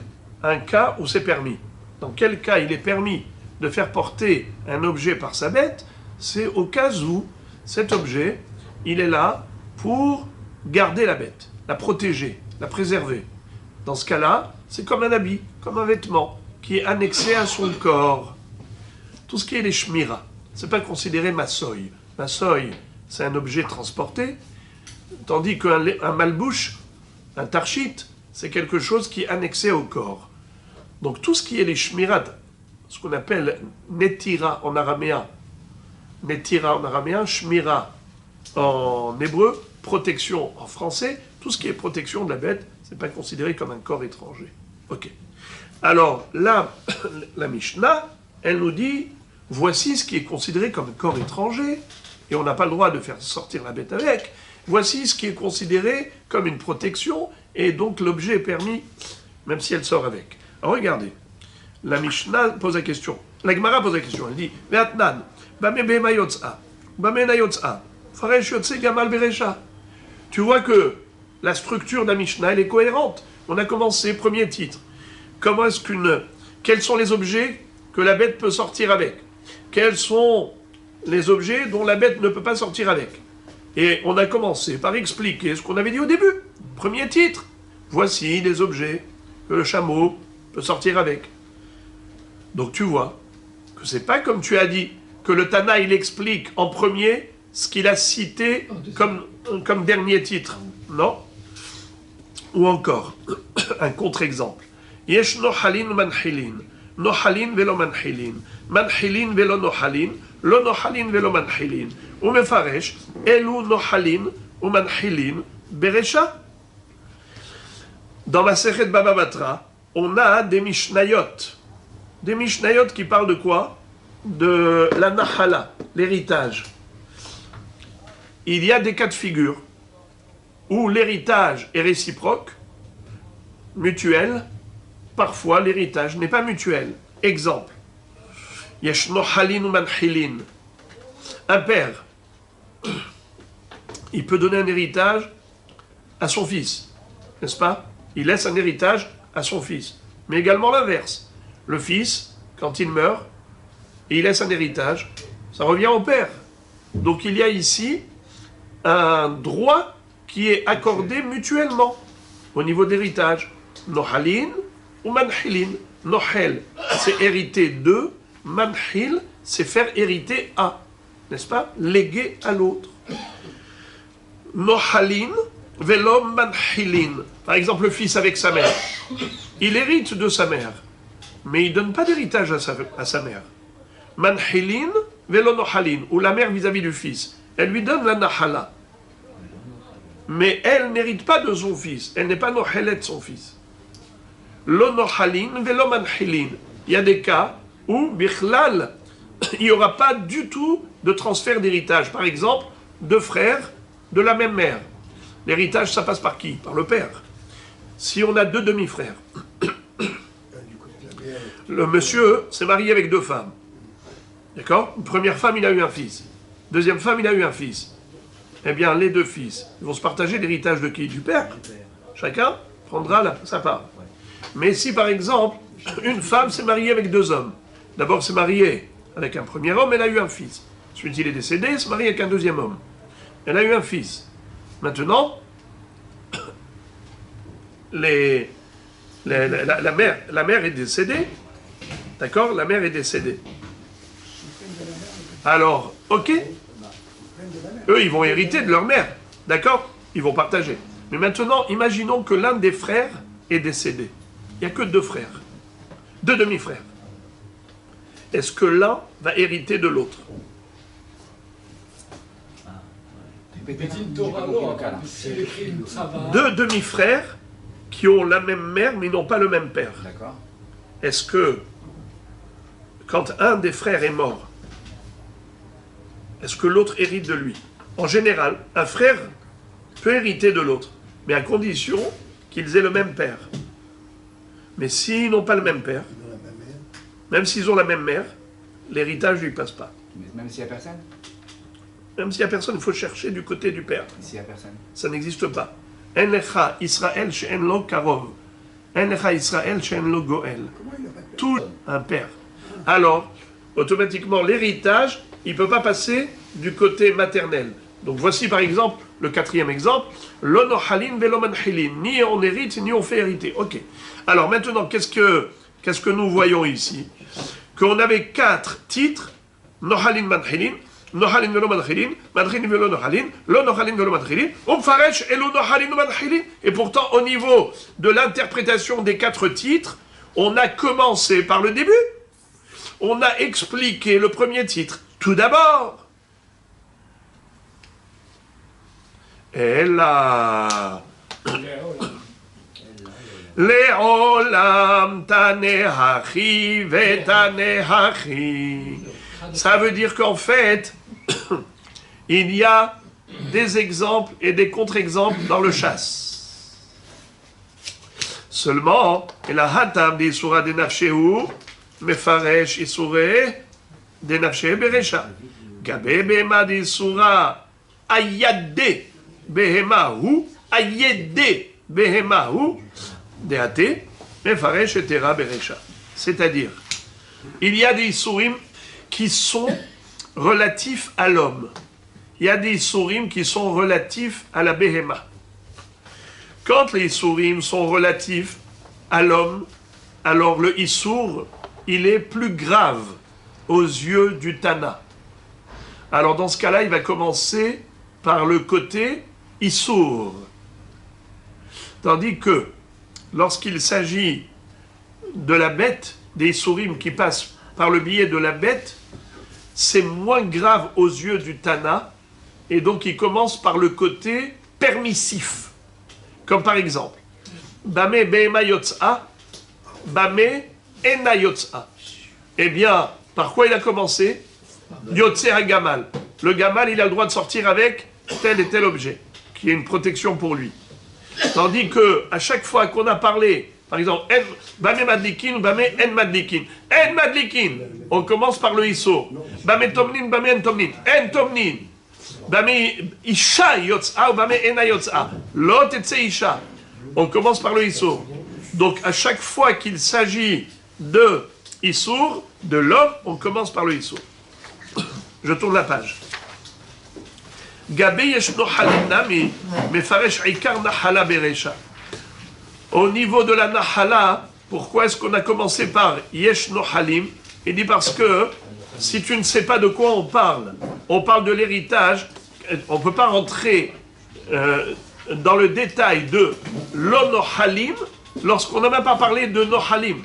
un cas où c'est permis. Dans quel cas il est permis de faire porter un objet par sa bête? C'est au cas où cet objet, il est là pour garder la bête, la protéger, la préserver. Dans ce cas-là, c'est comme un habit, comme un vêtement qui est annexé à son corps. Tout ce qui est les shmira, c'est pas considéré massoy. Massoy, c'est un objet transporté, tandis qu'un malbouche, un tarchit, c'est quelque chose qui est annexé au corps. Donc tout ce qui est les shmirat, ce qu'on appelle netira en araméen, shmira en hébreu, protection en français, tout ce qui est protection de la bête, c'est pas considéré comme un corps étranger. Ok. Alors là, la Mishnah, elle nous dit, voici ce qui est considéré comme un corps étranger, et on n'a pas le droit de faire sortir la bête avec. Voici ce qui est considéré comme une protection, et donc l'objet est permis, même si elle sort avec. Alors regardez, la Mishnah pose la question, la Gemara pose la question, elle dit, Ve'atnan, bame bema yotza, bame na yotza, faresh yotze gamal berecha. Tu vois que la structure de la Mishnah, elle est cohérente. On a commencé, premier titre. Quels sont les objets que la bête peut sortir avec? Quels sont les objets dont la bête ne peut pas sortir avec? Et on a commencé par expliquer ce qu'on avait dit au début. Premier titre. Voici les objets que le chameau peut sortir avec. Donc tu vois que c'est pas comme tu as dit, que le Tana il explique en premier ce qu'il a cité comme dernier titre. Non. Ou encore, un contre-exemple. Yesh nohalin manhilin. Nohalin velo manhilin. Manhilin velo nohalin. Lo nohalin velo manhilin. Ou mefaresh, elu nohalin ou manhilin berecha. Dans la Sechet Baba Batra, on a des Mishnayot. Des Mishnayot qui parlent de quoi? De la Nahala, l'héritage. Il y a des cas de figure où l'héritage est réciproque, mutuel. Parfois, l'héritage n'est pas mutuel. Exemple. Yeshno halin ou manhilin. Un père, il peut donner un héritage à son fils, n'est-ce pas? Il laisse un héritage à son fils. Mais également l'inverse. Le fils, quand il meurt, et il laisse un héritage, ça revient au père. Donc il y a ici un droit qui est accordé mutuellement au niveau de l'héritage. Nohalin ou manhilin. Nohel, c'est hériter de. Manhil, c'est faire hériter à. N'est-ce pas? Léguer à l'autre. Nohalin, velo manhilin. Par exemple, le fils avec sa mère. Il hérite de sa mère, mais il ne donne pas d'héritage à sa mère. Manhilin, velo nohalin. Ou la mère vis-à-vis du fils. Elle lui donne la nahala. Mais elle n'hérite pas de son fils. Elle n'est pas nohelet de son fils. Lo nohalin, velo manhilin. Il y a des cas où, bichlal, il n'y aura pas du tout de transfert d'héritage. Par exemple, deux frères de la même mère. L'héritage, ça passe par qui? Par le père. Si on a deux demi-frères, le monsieur s'est marié avec deux femmes. D'accord? Une première femme, il a eu un fils. Deuxième femme, il a eu un fils. Eh bien, les deux fils, ils vont se partager l'héritage de qui? Du père. Chacun prendra sa part. Mais si, par exemple, une femme s'est mariée avec deux hommes, d'abord s'est mariée avec un premier homme, elle a eu un fils. Ensuite, il est décédé, elle s'est mariée avec un deuxième homme. Elle a eu un fils. Maintenant, la mère est décédée, D'accord? La mère est décédée. Alors, ok. Eux, ils vont hériter de leur mère. D'accord? Ils vont partager. Mais maintenant, imaginons que l'un des frères est décédé. Il n'y a que 2 frères. 2 demi-frères. Est-ce que l'un va hériter de l'autre? Deux demi-frères qui ont la même mère mais n'ont pas le même père. D'accord. Est-ce que, quand un des frères est mort, est-ce que l'autre hérite de lui? En général, un frère peut hériter de l'autre, mais à condition qu'ils aient le même père. Mais s'ils n'ont pas le même père, même s'ils ont la même mère, l'héritage ne lui passe pas. Mais même s'il n'y a personne? Même s'il n'y a personne, il faut chercher du côté du père. S'il n'y a personne? Ça n'existe pas. En lecha Israël she'en lo karov. En lecha Israël she'en lo goel. Tout un père. Alors, automatiquement, l'héritage, il ne peut pas passer du côté maternel. Donc voici par exemple le 4e exemple. Lo nohalin velo manhilin. Ni on hérite, ni on fait hériter. Ok. Alors maintenant, qu'est-ce que nous voyons ici? Qu'on avait 4 titres. Nohalin manhilin. Nohalin velo manhilin. Manhilin velo nohalin. Lo nohalin velo manhilin. Umfaresh elo nohalin manhilin. Et pourtant, au niveau de l'interprétation des 4 titres, on a commencé par le début. On a expliqué le premier titre. Tout d'abord, Ella Leolam Tanehachi Vetanehachi. Ça veut dire qu'en fait, il y a des exemples et des contre-exemples dans le chasse. Seulement, il a hatam d'Isura de Nafshehu, Mefaresh Isure de Nafshehu Beresha. Gabe Behema d'Isura Ayade Behemahu, Ayede Behemahu, Deate, Mefaresh Etera Beresha. C'est-à-dire, il y a des Isurim qui sont relatifs à l'homme. Il y a des Isurim qui sont relatifs à la Behema. Quand les Isurim sont relatifs à l'homme, alors le Isur, il est plus grave aux yeux du Tana. Alors dans ce cas-là, il va commencer par le côté Isur. Tandis que lorsqu'il s'agit de la bête, des Isurim qui passent par le biais de la bête, c'est moins grave aux yeux du Tana, et donc il commence par le côté permissif. Comme par exemple, Bame Behema Yotza, Bame Ena Yotza. Eh bien, par quoi il a commencé? Yotze HaGamal. Le Gamal, il a le droit de sortir avec tel et tel objet, qui est une protection pour lui. Tandis que à chaque fois qu'on a parlé, par exemple, Bame Madlikin, Bame En Madlikin. En Madlikin, on commence par le Iso. Bame Tomnin, Bame En Tomnin. En Tomnin. Bame Isha Yotza ou Bame Ena Yotza. Lot et Isha. On commence par le Iso. Donc à chaque fois qu'il s'agit de Issour, de l'homme, on commence par le Issour. Je tourne la page. Gabe yeshno halinami, mefaresh ikar nahala beresha. Au niveau de la nahala, pourquoi est-ce qu'on a commencé par yeshno halim? Il dit parce que si tu ne sais pas de quoi on parle de l'héritage, on ne peut pas rentrer dans le détail de l'onohalim lorsqu'on n'a même pas parlé de nohalim.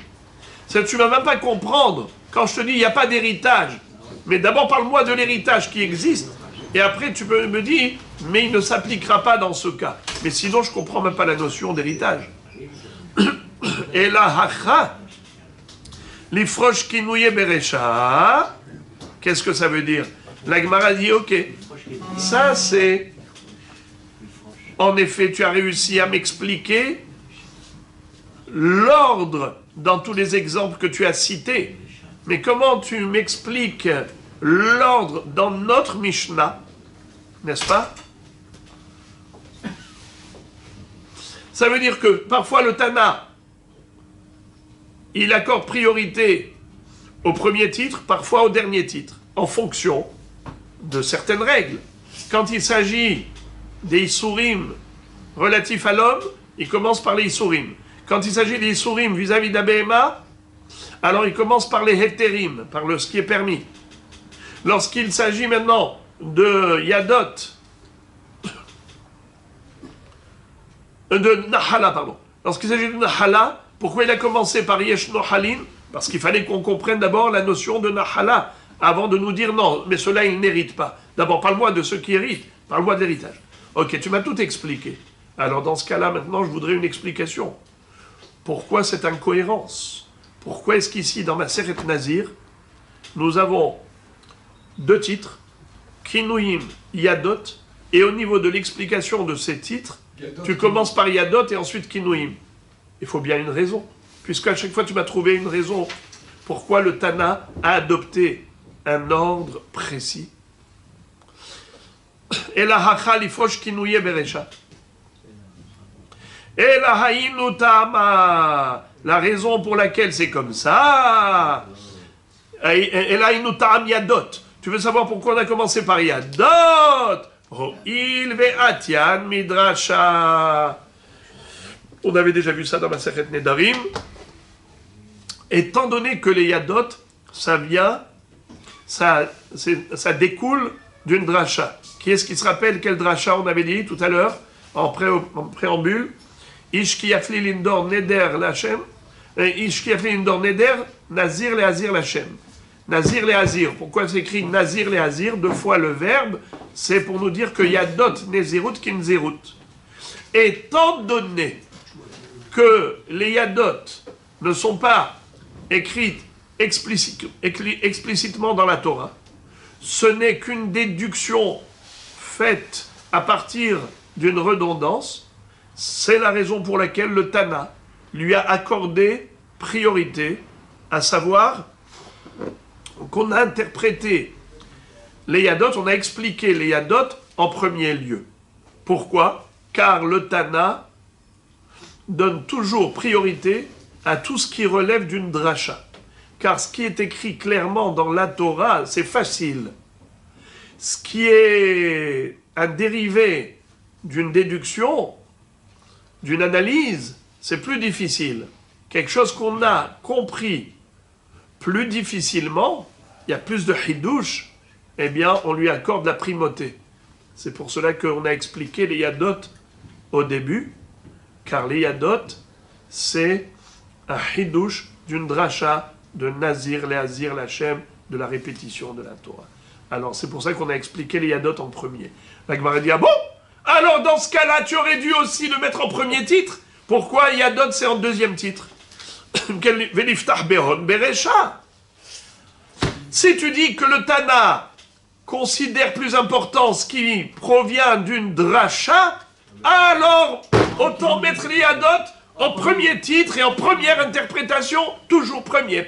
Tu ne vas même pas comprendre quand je te dis il n'y a pas d'héritage. Mais d'abord parle-moi de l'héritage qui existe. Et après tu peux me dire, mais il ne s'appliquera pas dans ce cas. Mais sinon je ne comprends même pas la notion d'héritage. Et la hacha, l'ifrosh kinouye beresha, qu'est-ce que ça veut dire? La Gemara dit, ok, ça c'est... En effet, tu as réussi à m'expliquer l'ordre dans tous les exemples que tu as cités. Mais comment tu m'expliques l'ordre dans notre Mishnah, n'est-ce pas? Ça veut dire que parfois le Tana, il accorde priorité au premier titre, parfois au dernier titre, en fonction de certaines règles. Quand il s'agit des Isurim relatifs à l'homme, il commence par les Isurim. Quand il s'agit des Isurim vis-à-vis d'Abéhéma, Alors il commence par les hétérim, par ce qui est permis. Lorsqu'il s'agit maintenant de Yadot, de Nahala, pardon. Lorsqu'il s'agit de Nahala, pourquoi il a commencé par Yesh Nohalin? Parce qu'il fallait qu'on comprenne d'abord la notion de Nahala, avant de nous dire non, mais cela il n'hérite pas. D'abord, parle-moi de ceux qui héritent, parle-moi de l'héritage. Ok, tu m'as tout expliqué. Alors dans ce cas-là, maintenant, je voudrais une explication. Pourquoi cette incohérence? Pourquoi est-ce qu'ici, dans ma Seret Nazir, nous avons deux titres, Kinouim, Yadot, et au niveau de l'explication de ces titres, tu commences par Yadot et ensuite Kinouim. Il faut bien une raison, puisqu'à chaque fois tu m'as trouvé une raison pourquoi le Tana a adopté un ordre précis. Et la Hachal Ifrosh Kinouye Berecha. Et la Haïnoutama, la raison pour laquelle c'est comme ça, et la Haïnoutama Yadot. Tu veux savoir pourquoi on a commencé par Yadot? Il ve'atian midrasha. On avait déjà vu ça dans ma Masechet Nedarim. Étant donné que les Yadot, ça découle d'une dracha. Qui est-ce qui se rappelle quel dracha on avait dit tout à l'heure, en préambule? Ish ki yafli lindor neder lachem. Ish ki yafli lindor neder, nazir le hazir lachem. Nazir le hazir. Pourquoi c'est écrit nazir le hazir? Deux fois le verbe, c'est pour nous dire que Yadot nezirut kinzirut. Étant donné que les Yadot ne sont pas écrites explicitement dans la Torah, ce n'est qu'une déduction faite à partir d'une redondance. C'est la raison pour laquelle le Tana lui a accordé priorité, à savoir qu'on a interprété les Yadot, on a expliqué les Yadot en premier lieu. Pourquoi? Car le Tana donne toujours priorité à tout ce qui relève d'une dracha. Car ce qui est écrit clairement dans la Torah, c'est facile. Ce qui est un dérivé d'une déduction, d'une analyse, c'est plus difficile. Quelque chose qu'on a compris plus difficilement, il y a plus de hidouche, eh bien, on lui accorde la primauté. C'est pour cela qu'on a expliqué les Yadot au début, car les Yadot, c'est un hidouche d'une dracha, de Nazir, le Hazir, l'Hachem, de la répétition de la Torah. Alors, c'est pour ça qu'on a expliqué les Yadot en premier. La Gemara dit, ah bon? Alors, dans ce cas-là, tu aurais dû aussi le mettre en premier titre? Pourquoi Yadot, c'est en deuxième titre? Veliftach Beron Berecha. Si tu dis que le Tana considère plus important ce qui provient d'une dracha, alors autant mettre les Yadot en premier titre et en première interprétation, toujours premier.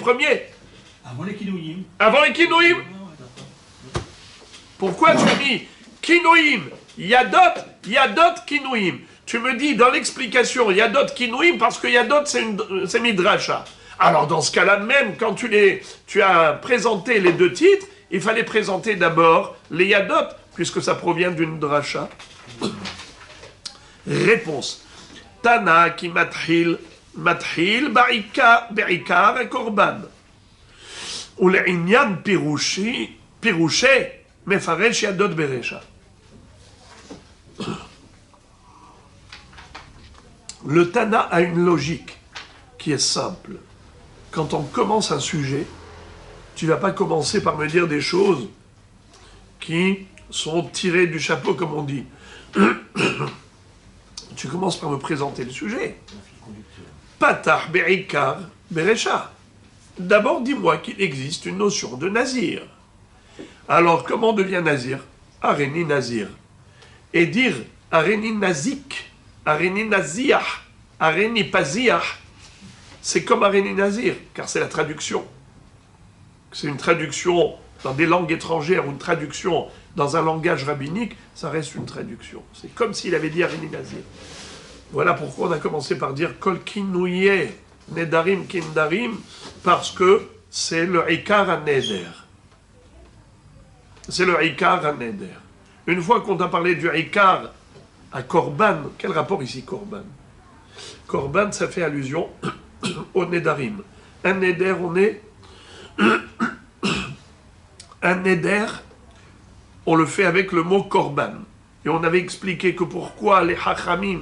Avant les Kinouïm. Avant les Kinouïm. Pourquoi tu dis Kinouïm, Yadot, Kinouïm? Tu me dis dans l'explication Yadot, Kinouïm parce que Yadot c'est Midrasha. Alors dans ce cas-là même, quand tu as présenté les deux titres, il fallait présenter d'abord les Yadot, puisque ça provient d'une dracha. Réponse. Tana qui mathil ba'ikar et korban. Ou l'inyan pirouché, mefaresh Yadot berecha. Le Tana a une logique qui est simple. Quand on commence un sujet, tu ne vas pas commencer par me dire des choses qui sont tirées du chapeau, comme on dit. Tu commences par me présenter le sujet. Patah be'ikar berecha. D'abord, dis-moi qu'il existe une notion de nazir. Alors, comment on devient nazir? Areni nazir. Et dire areni nazik, areni naziah, areni paziah, c'est comme areni nazir, car c'est la traduction. C'est une traduction dans des langues étrangères ou une traduction dans un langage rabbinique, ça reste une traduction. C'est comme s'il avait dit areni nazir. Voilà pourquoi on a commencé par dire kol kinouye nedarim kindarim, parce que c'est le ikar ha-neder. C'est le ikar ha-neder. Une fois qu'on a parlé du ikar à korban, quel rapport ici korban? Korban, ça fait allusion au nedarim. un neder, on est... un neder, on le fait avec le mot korban. Et on avait expliqué que pourquoi les hachamim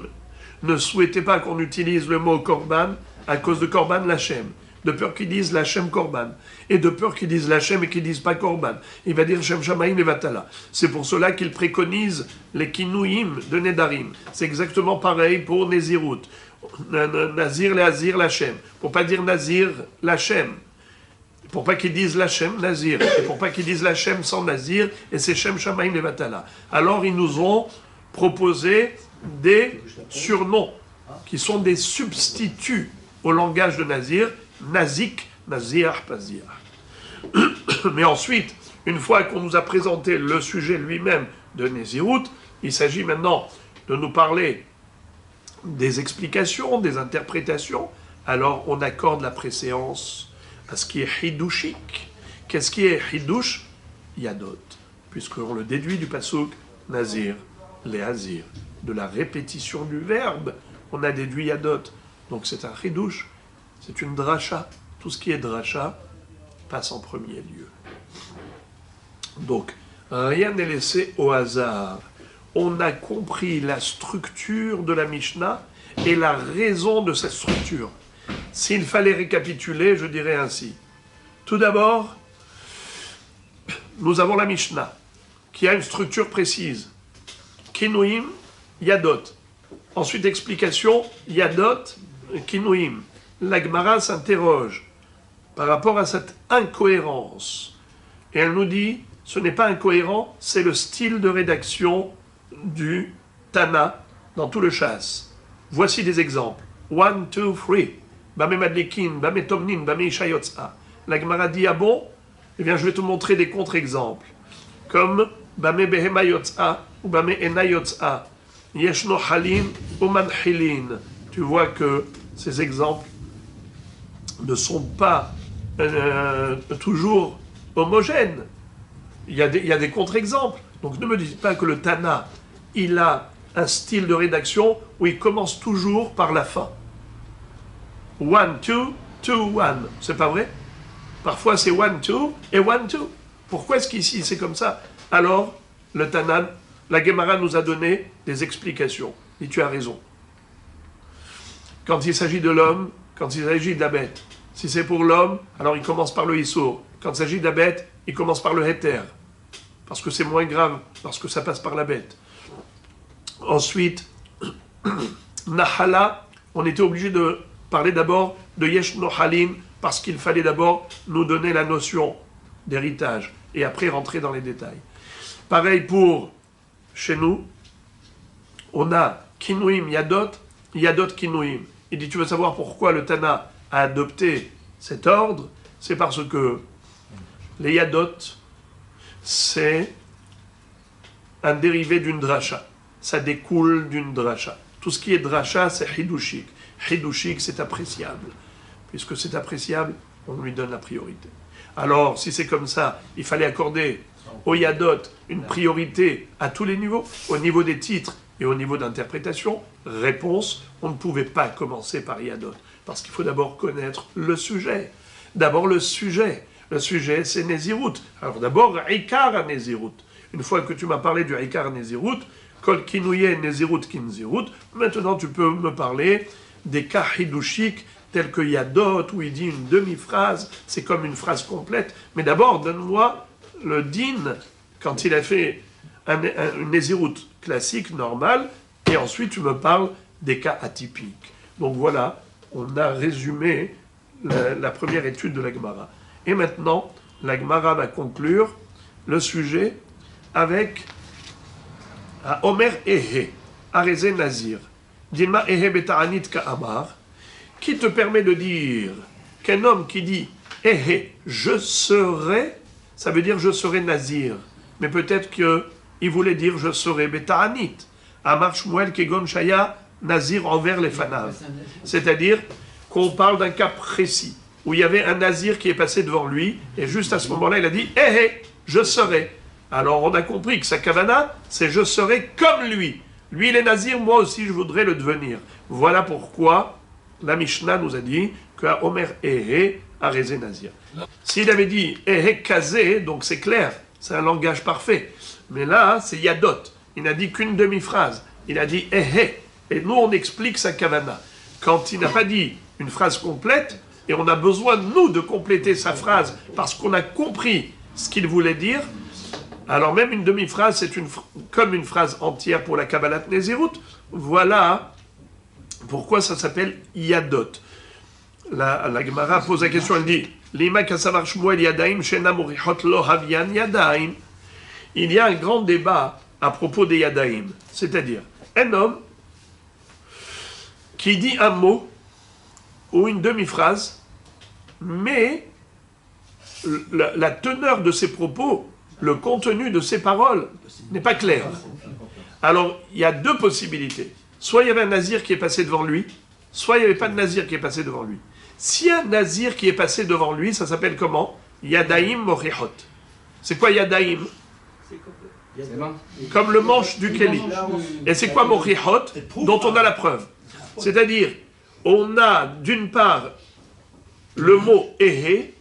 ne souhaitaient pas qu'on utilise le mot korban, à cause de korban lachem, de peur qu'ils disent lachem korban, et de peur qu'ils disent lachem et qu'ils disent pas korban. Il va dire shem shamaim et vatala. C'est pour cela qu'il préconise les kinouim de nedarim. C'est exactement pareil pour Nézirut. Nazir, Léazir, Lachem. Pour pas dire Nazir, Lachem. Pour pas qu'ils disent Lachem, Nazir. Et pour pas qu'ils disent Lachem sans Nazir, et c'est Shem Shamaim Levatala. Alors ils nous ont proposé des surnoms qui sont des substituts au langage de Nazir. Nazik, Nazir, Pazir. Mais ensuite, une fois qu'on nous a présenté le sujet lui-même de Nézirut, il s'agit maintenant de nous parler des explications, des interprétations. Alors on accorde la préséance à ce qui est hidouchique. Qu'est-ce qui est hidouche? Yadot, puisqu'on le déduit du pasuk Nazir, Léazir. De la répétition du verbe, on a déduit Yadot. Donc c'est un hidouche, c'est une dracha. Tout ce qui est dracha passe en premier lieu. Donc, rien n'est laissé au hasard. On a compris la structure de la Mishnah et la raison de cette structure. S'il fallait récapituler, je dirais ainsi. Tout d'abord, nous avons la Mishnah, qui a une structure précise. Kinouim, Yadot. Ensuite, explication, Yadot, Kinouim. La Gemara s'interroge par rapport à cette incohérence. Et elle nous dit, ce n'est pas incohérent, c'est le style de rédaction du Tana dans tout le chasse. Voici des exemples. 1, 2, 3. Bame madlikin, bame tomnin, bame ishayotza. La Gemara dit, ah bon? Eh bien, je vais te montrer des contre-exemples. Comme bame behemayotza ou bame enayotza. Yeshno halin ou manhilin. Tu vois que ces exemples ne sont pas toujours homogènes. Il y a des contre-exemples. Donc ne me dites pas que le Tana, il a un style de rédaction où il commence toujours par la fin. 1, 2, 2, 1. C'est pas vrai? Parfois c'est 1, 2 et 1, 2. Pourquoi est-ce qu'ici c'est comme ça? Alors, le Tana, la Gemara nous a donné des explications. Et tu as raison. Quand il s'agit de l'homme, quand il s'agit de la bête, si c'est pour l'homme, alors il commence par le Issour. Quand il s'agit de la bête, il commence par le Héter. Parce que c'est moins grave, parce que ça passe par la bête. Ensuite, Nahala, on était obligé de parler d'abord de Yesh Nohalim, parce qu'il fallait d'abord nous donner la notion d'héritage, et après rentrer dans les détails. Pareil pour chez nous, on a Kinouim Yadot, Yadot Kinouim. Il dit, tu veux savoir pourquoi le Tana a adopté cet ordre? C'est parce que les Yadot, c'est un dérivé d'une dracha. Ça découle d'une dracha. Tout ce qui est dracha, c'est hidouchik. Hidouchik, c'est appréciable. Puisque c'est appréciable, on lui donne la priorité. Alors, si c'est comme ça, il fallait accorder au Yadot une priorité à tous les niveaux, au niveau des titres et au niveau d'interprétation. Réponse, on ne pouvait pas commencer par Yadot, parce qu'il faut d'abord connaître le sujet. D'abord le sujet. Le sujet, c'est Nézirut. Alors d'abord, Ikar à Nézirut. Une fois que tu m'as parlé du Ikar à Nézirut, Kol Kinouye Nézirut Kinzirut, maintenant tu peux me parler des cas hidouchiques tels que Yadot, où il dit une demi-phrase, c'est comme une phrase complète. Mais d'abord, donne-moi le din, quand il a fait une Nézirut classique, normale, et ensuite tu me parles des cas atypiques. Donc voilà, on a résumé la première étude de la Gemara. Et maintenant, la Gemara va conclure le sujet avec Omer Ehe, Arezé Nazir. Dilma Ehe Beta'anit Ka'amar, qui te permet de dire qu'un homme qui dit Ehe, je serai, ça veut dire je serai Nazir. Mais peut-être qu'il voulait dire je serai Beta'anit. Amar Shmuel Kegon Shaya Nazir envers les Fanav. C'est-à-dire qu'on parle d'un cas précis, où il y avait un nazir qui est passé devant lui, et juste à ce moment-là, il a dit « Eh, eh, je serai ». Alors on a compris que sa kavana, c'est « je serai comme lui ». Lui, il est nazir, moi aussi, je voudrais le devenir. Voilà pourquoi la Mishnah nous a dit qu'à Omer Eh, Arézé Nazir. S'il avait dit Ehe Kazé, donc c'est clair, c'est un langage parfait. Mais là, c'est Yadot. Il n'a dit qu'une demi-phrase. Il a dit Ehe. Et nous, on explique sa kavana. Quand il n'a pas dit une phrase complète, et on a besoin, nous, de compléter sa phrase parce qu'on a compris ce qu'il voulait dire, alors même une demi-phrase, c'est comme une phrase entière pour la Kabbalat Nézirut. Voilà pourquoi ça s'appelle Yadot. La Gemara pose la question, elle dit Lima kasavar Shmuel Yadaim shena morichot lo havian Yadaim. Il y a un grand débat à propos des Yadaim, c'est-à-dire un homme qui dit un mot ou une demi-phrase, mais la teneur de ses propos, le contenu de ses paroles n'est pas clair. Alors, il y a deux possibilités. Soit il y avait un nazir qui est passé devant lui, soit il n'y avait pas de nazir qui est passé devant lui. S'il y a un nazir qui est passé devant lui, ça s'appelle comment? Yadaim Morichot. C'est quoi Yadaim? Comme le manche du Kéli. Et c'est quoi Morichot? Dont on a la preuve. C'est-à-dire, on a d'une part le mot Ehe,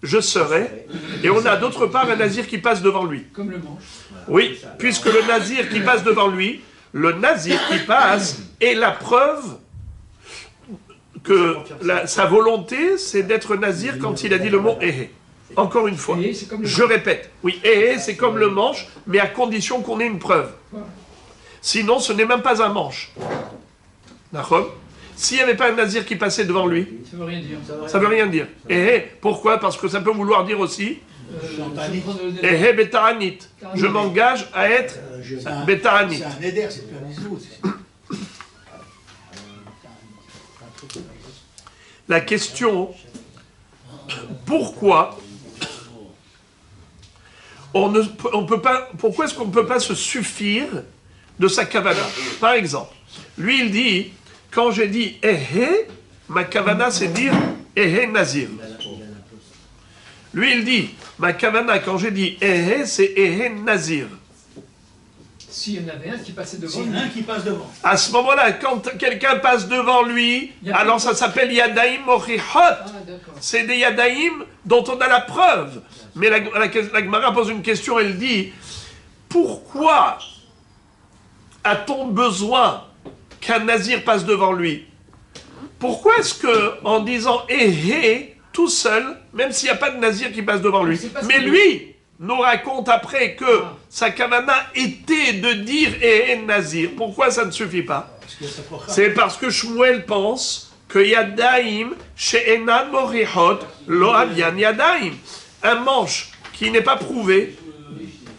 je serai, et on a d'autre part un nazir qui passe devant lui. Comme le manche. Oui, puisque le nazir qui passe devant lui, le nazir qui passe est la preuve que sa volonté, c'est d'être nazir quand il a dit le mot Ehe. Encore une fois, je répète, oui, Ehe, c'est comme le manche, mais à condition qu'on ait une preuve. Sinon, ce n'est même pas un manche. D'accord? S'il n'y avait pas un nazir qui passait devant lui, ça veut rien dire. Ça veut rien dire. Ehe, pourquoi? Parce que ça peut vouloir dire aussi Ehe Betaranit. Je m'engage à être Betaranit. C'est un éder, c'est pas un isou. La question, pourquoi pourquoi est-ce qu'on ne peut pas se suffire de sa kavana? Par exemple, lui il dit, quand j'ai dit Ehe, ma kavana c'est dire Ehe Nazir. Lui il dit, ma kavana quand j'ai dit Ehe, c'est Ehe Nazir. S'il y en avait un qui passait devant C'est lui. un qui passe devant. À ce moment-là, quand quelqu'un passe devant lui, alors ça s'appelle Yadaim Morichot. Ah, d'accord. C'est des Yadaim dont on a la preuve. Mais la Gemara pose une question, elle dit, pourquoi a-t-on besoin qu'un nazir passe devant lui? Pourquoi est-ce que, en disant Ehe, tout seul, même s'il n'y a pas de nazir qui passe devant lui, mais lui nous raconte après que sa kavana était de dire Ehe Nazir, pourquoi ça ne suffit pas? C'est parce que Shmuel pense que Yadaim, she'enan morichot, lo avian Yadaim. Un manche qui n'est pas prouvé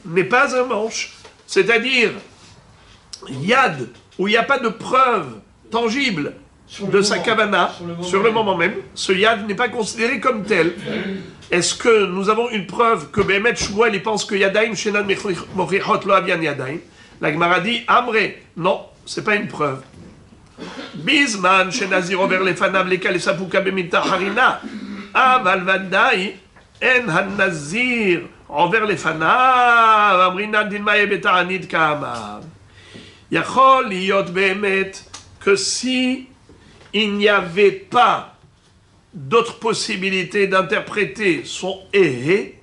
n'est pas un manche. C'est-à-dire, Yad, où il n'y a pas de preuve tangible de sa kavana, sur le moment même, ce Yad n'est pas considéré comme tel. Est-ce que nous avons une preuve que Bémet Shmuel il pense que Yadaim, she'enan morichot, lo avian Yadaim? La Gemara dit, Amre, non, c'est pas une preuve. Bisman, she'nazir over lefanav lekal esapuka bemita harina, aval vadai, en han-nazir over lefanav, amrina dinmae betaranit ka'amav. Yachol liyot be'emet que si il n'y avait pas d'autres possibilités d'interpréter son Ehe,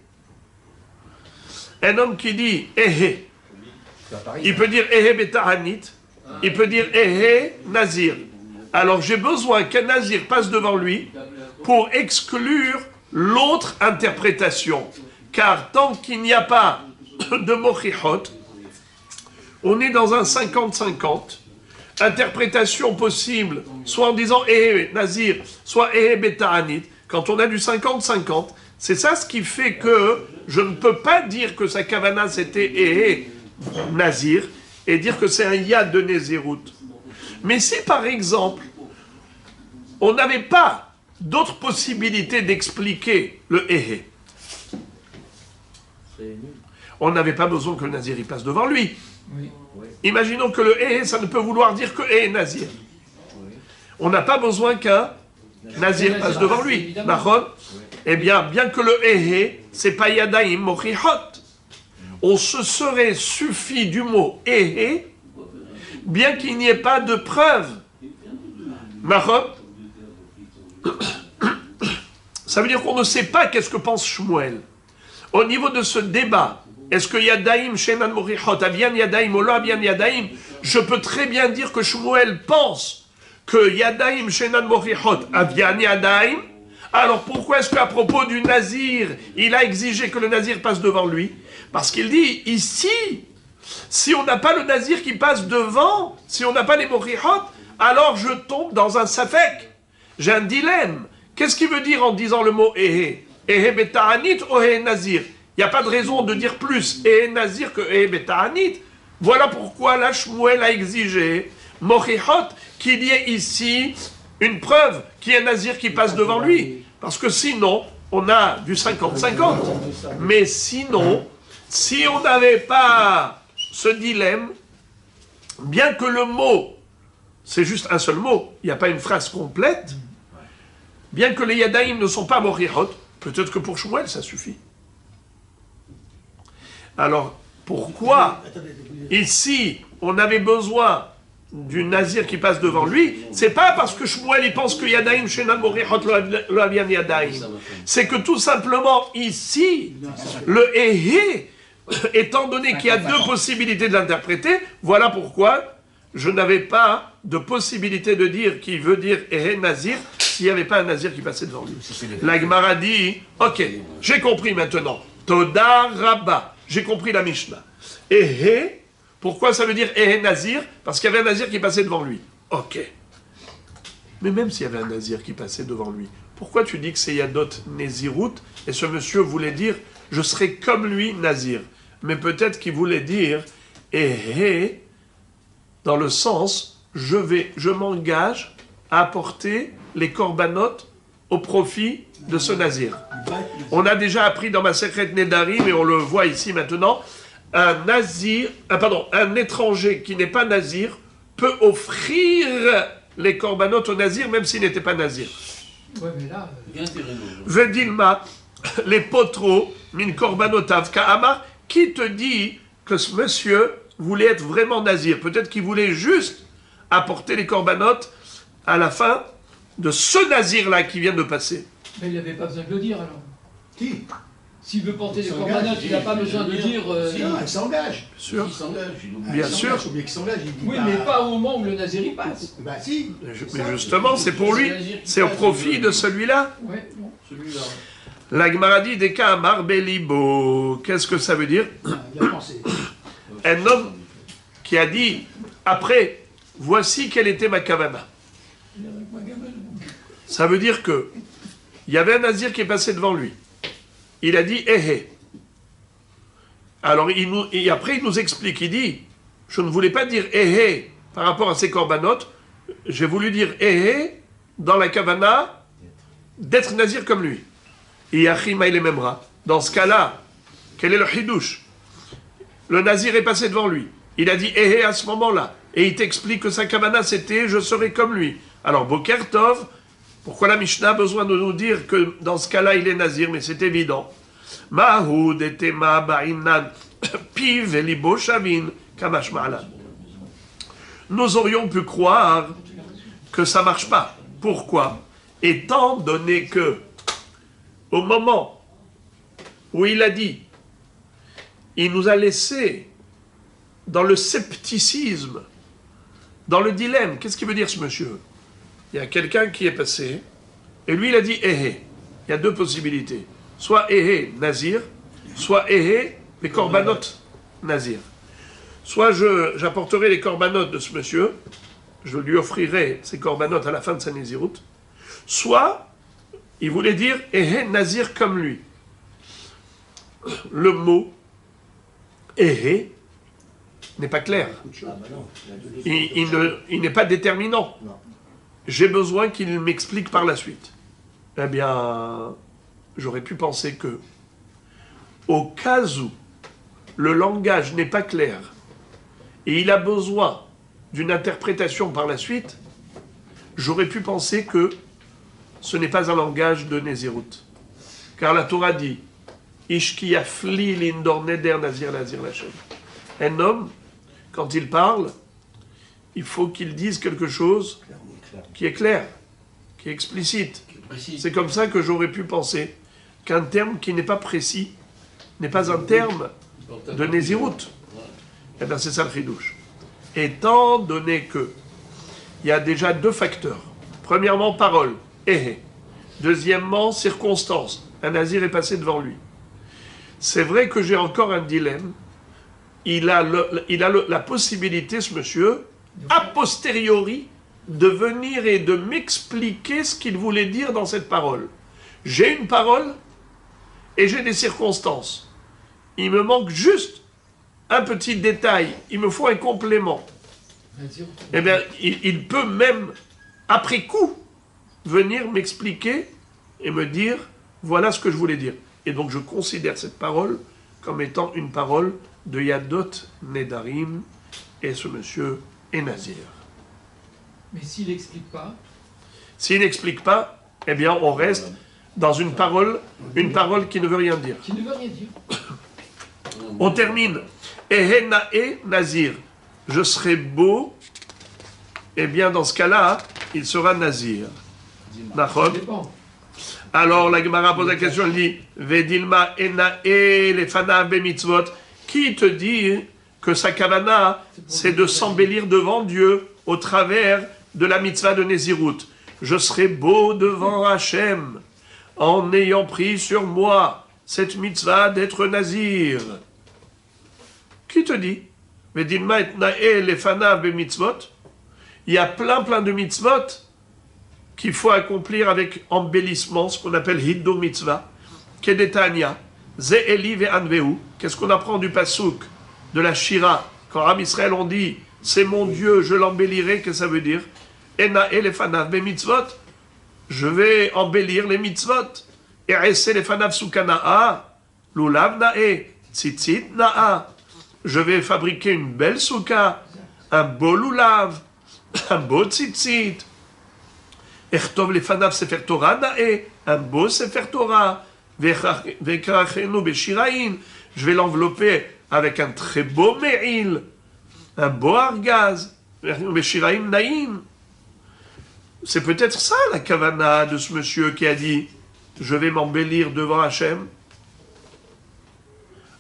un homme qui dit Ehe, il peut dire Ehe Betaranit, il peut dire Ehe Nazir. Alors j'ai besoin qu'un Nazir passe devant lui pour exclure l'autre interprétation. Car tant qu'il n'y a pas de Mochichot, on est dans un 50-50. Interprétation possible, soit en disant Ehe Nazir, soit Ehe Betaranit. Quand on a du 50-50, c'est ça ce qui fait que je ne peux pas dire que sa kavana c'était Ehe Nazir et dire que c'est un Yad de Nézirut. Mais si par exemple, on n'avait pas d'autres possibilités d'expliquer le Ehe, on n'avait pas besoin que le Nazir y passe devant lui. Oui. Imaginons que le Ehe, ça ne peut vouloir dire que Ehe Nazir. On n'a pas besoin qu'un Nazir passe devant lui. D'accord? Eh bien, bien que le Ehe, c'est pas Yadaim Mochichot. On se serait suffi du mot Ehe, bien qu'il n'y ait pas de preuve. D'accord? Ça veut dire qu'on ne sait pas qu'est-ce que pense Shmuel. Au niveau de ce débat, est-ce que Yadaim, Shenan Morichot, Avian Yadaim, Olo Avian Yadaim, je peux très bien dire que Shmuel pense que Yadaim, Shenan Morichot, Avian Yadaim. Alors pourquoi est-ce qu'à propos du Nazir, il a exigé que le Nazir passe devant lui? Parce qu'il dit, ici, si on n'a pas le Nazir qui passe devant, si on n'a pas les Morichot, alors je tombe dans un safek. J'ai un dilemme. Qu'est-ce qu'il veut dire en disant le mot Ehe? Ehe Beta'anit ou Ehe Nazir? Il n'y a pas de raison de dire plus Ehe Nazir que Ehe Beta'anit. Voilà pourquoi la Shmuel a exigé, Morichot, qu'il y ait ici une preuve qu'il y a un Nazir qui passe devant lui. Parce que sinon, on a du 50-50. Mais sinon, si on n'avait pas ce dilemme, bien que le mot, c'est juste un seul mot, il n'y a pas une phrase complète, bien que les Yadaïm ne sont pas Morichot, peut-être que pour Shmuel, ça suffit. Alors, pourquoi ici, on avait besoin du Nazir qui passe devant lui? C'est pas parce que Shmuel, il pense que Yadaïm, Shenan Morichot, lo Avian Yadaïm. C'est que tout simplement, ici, le Ehe, étant donné qu'il y a deux possibilités de l'interpréter, voilà pourquoi je n'avais pas de possibilité de dire qu'il veut dire Ehe Nazir s'il n'y avait pas un Nazir qui passait devant lui. La Gemara dit, ok, j'ai compris maintenant. Toda Rabba, j'ai compris la Mishnah. Ehe, pourquoi ça veut dire Ehe Nazir? Parce qu'il y avait un Nazir qui passait devant lui. Ok. Mais même s'il y avait un Nazir qui passait devant lui, pourquoi tu dis que c'est Yadot Nézirut et ce monsieur voulait dire je serai comme lui Nazir? Mais peut-être qu'il voulait dire Ehe dans le sens je m'engage à apporter les korbanot au profit de ce Nazir. On a déjà appris dans ma secrète Nedarim, mais on le voit ici maintenant, un étranger qui n'est pas Nazir peut offrir les korbanot au Nazir même s'il n'était pas Nazir. Ouais, mais là... Vedilma, les potros, min korbanotav ka'amar, qui te dit que ce monsieur voulait être vraiment Nazir? Peut-être qu'il voulait juste apporter les korbanot à la fin de ce Nazir-là qui vient de passer. Mais il n'avait pas besoin de le dire alors. Qui? S'il veut porter les corbanotes, il n'a pas besoin de dire... Non, il s'engage. Sûr. Il s'engage, il oublie. Bien sûr. Il qu'il s'engage. Il dit, Oui, mais pas au moment où le Nazir y passe. Bah si. Mais justement, c'est pour lui, c'est au profit de celui-là. Ouais, non. Celui-là. La Gemara dit des cas Belibo. Qu'est-ce que ça veut dire? Il a pensé. Un homme qui a dit, après, voici quelle était ma kavana. Ça veut dire que il y avait un Nazir qui est passé devant lui. Il a dit Ehe. Alors, et après, il nous explique, il dit, je ne voulais pas dire Ehe par rapport à ses corbanotes, j'ai voulu dire Ehe dans la kavana d'être Nazir comme lui. Et Achima il est Memra. Dans ce cas-là, quel est le Hidouche? Le Nazir est passé devant lui. Il a dit Ehe à ce moment-là. Et il t'explique que sa kavana c'était je serai comme lui. Alors, Boker Tov, pourquoi la Mishnah a besoin de nous dire que dans ce cas-là, il est Nazir? Mais c'est évident. Mahoud et ma ba'inan piv elibo shavin kamash ma'alan. Nous aurions pu croire que ça marche pas. Pourquoi? Étant donné que, au moment où il a dit, il nous a laissé dans le scepticisme, dans le dilemme. Qu'est-ce qu'il veut dire ce monsieur? Il y a quelqu'un qui est passé, et lui il a dit Ehe. Il y a deux possibilités. Soit Ehe, Nazir, soit Ehe, les korbanot, Nazir. Soit j'apporterai les korbanot de ce monsieur, je lui offrirai ces korbanot à la fin de sa Néziroute, soit il voulait dire Ehe, Nazir comme lui. Le mot Ehe n'est pas clair. Il n'est pas déterminant. J'ai besoin qu'il m'explique par la suite. Eh bien, j'aurais pu penser que, au cas où le langage n'est pas clair et il a besoin d'une interprétation par la suite, j'aurais pu penser que ce n'est pas un langage de Nézirut. Car la Torah dit Ishki afli lindor neder nazir nazir lachem. Un homme, quand il parle, il faut qu'il dise quelque chose qui est clair, qui est explicite. Précis. C'est comme ça que j'aurais pu penser qu'un terme qui n'est pas précis n'est pas un terme de Nézirut. Eh bien, c'est ça le chidouche. Étant donné que il y a déjà deux facteurs. Premièrement, parole, éhé. Deuxièmement, circonstance. Un nazir est passé devant lui. C'est vrai que j'ai encore un dilemme. Il a la possibilité, ce monsieur, a posteriori, de venir et de m'expliquer ce qu'il voulait dire dans cette parole. J'ai une parole et j'ai des circonstances. Il me manque juste un petit détail. Il me faut un complément. Eh bien, il peut même, après coup, venir m'expliquer et me dire, voilà ce que je voulais dire. Et donc, je considère cette parole comme étant une parole de Yadot Nedarim, et ce monsieur est nazir. Mais s'il n'explique pas, S'il n'explique pas, eh bien, on reste dans une parole qui ne veut rien dire. qui ne veut rien dire. On termine. Ehenae nazir. Je serai beau. Eh bien, dans ce cas-là, il sera nazir. Ça Nachon. dépend. Alors, la Gemara pose la question, elle dit Vedilma enae lefana bemitzvot. Qui te dit que sa kavana, c'est de s'embellir devant Dieu au travers de la mitzvah de Nézirut? Je serai beau devant Hachem en ayant pris sur moi cette mitzvah d'être nazir. Qui te dit? Vedilma etnae lefana bemitzvot. Il y a plein de mitzvot qu'il faut accomplir avec embellissement, ce qu'on appelle Hiddo Mitzvah, Kedetania, Ze'eli ve'anveu. Qu'est-ce qu'on apprend du Passouk, de la Shira? Quand Ram Israël on dit, c'est mon Dieu, je l'embellirai, qu'est-ce que ça veut dire? Ena elefanav be mitzvot, je vais embellir les mitzvot. Erese elefanav sukana'a, lulav na'e, tzitzit na'a. Je vais fabriquer une belle souka, un beau lulav, un beau tzitzit. Echtov lefanav sefer Torah na'e, un beau sefer Torah. Vekrachenu beshiraim, je vais l'envelopper avec un très beau me'il, un beau argaz. Beshiraim naïm. C'est peut-être ça la kavana de ce monsieur qui a dit je vais m'embellir devant Hachem.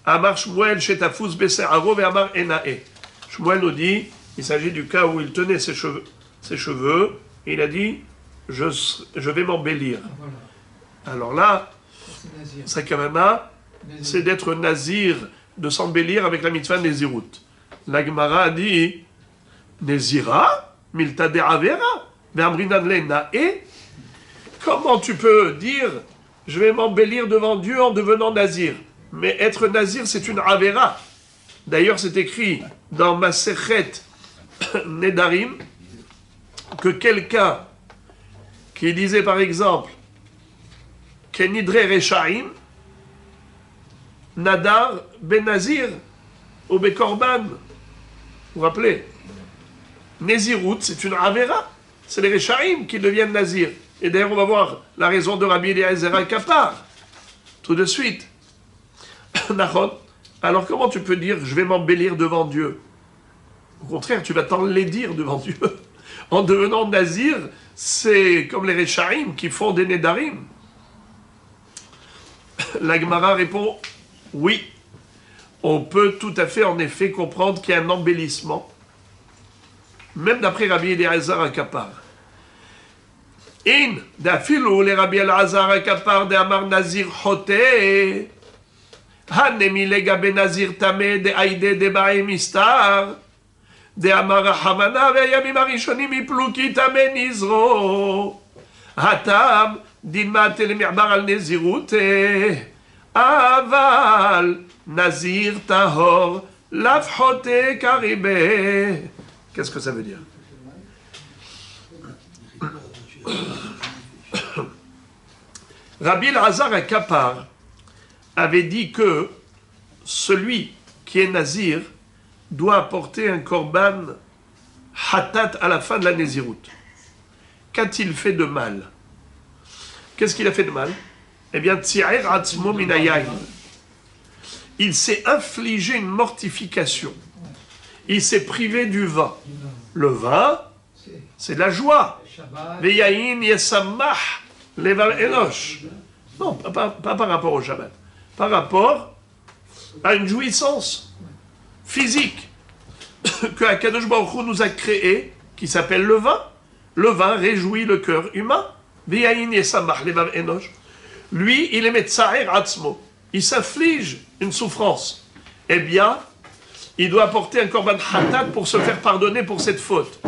Amar Shmuel shetafuz bese'aro ve'amar enae. Shmuel nous dit il s'agit du cas où il tenait ses cheveux et il a dit je vais m'embellir. Voilà. Alors là, C'est nazir. sa kavana, Nazir. c'est d'être nazir, de s'embellir avec la mitzvah Nézirut. La Gemara a dit Nézira, milta de avera, ve'amrinan le na'e. Comment tu peux dire je vais m'embellir devant Dieu en devenant nazir? Mais être nazir, c'est une avera. D'ailleurs, c'est écrit dans Masechet Nedarim que quelqu'un qui disait par exemple Kenidre Rechaim, Nadar ben Nazir ou Bekorban. Vous vous rappelez? Nézirut, c'est une avera. C'est les Rechaim qui deviennent Nazir. Et d'ailleurs, on va voir la raison de Rabbi Eliezer HaKappar. Tout de suite. Nachon. Alors, comment tu peux dire je vais m'embellir devant Dieu? Au contraire, tu vas t'enlaidir devant Dieu. En devenant Nazir, c'est comme les Rechaim qui font des Nedarim. La Gemara répond oui. On peut tout à fait en effet comprendre qu'il y a un embellissement, même d'après Rabbi Eliezer HaKappar. In dafilu le Rabbi Eliezer HaKappar de Amar Nazir Chote Hanemi lega ben Nazir Tameh de Aïde de Bae Mistar de Amar Hamana ve'yamim arishonim yiplu ki Tameh nizro Hatam Dilma telemi'bar al Nezirut Aval Nazir Tahor Lafchote Karibé. Qu'est-ce que ça veut dire? Rabbi Eliezer HaKappar avait dit que celui qui est nazir doit apporter un korban hatat à la fin de la Nézirut. Qu'a-t-il fait de mal? Qu'est-ce qu'il a fait de mal? Eh bien, tsi'er atzmo minayayin. Il s'est infligé une mortification. Il s'est privé du vin. Le vin, c'est de la joie. Shabbat. Veyayin yesamach levar enosh. Non, pas par rapport au Shabbat. Par rapport à une jouissance physique que Akadosh Baruch Hu nous a créée, qui s'appelle le vin. Le vin réjouit le cœur humain. Veyayin yesamach levar enosh. Lui, il est metzaer atzmo. Il s'inflige une souffrance. Eh bien, il doit apporter un korban hatat pour se faire pardonner pour cette faute.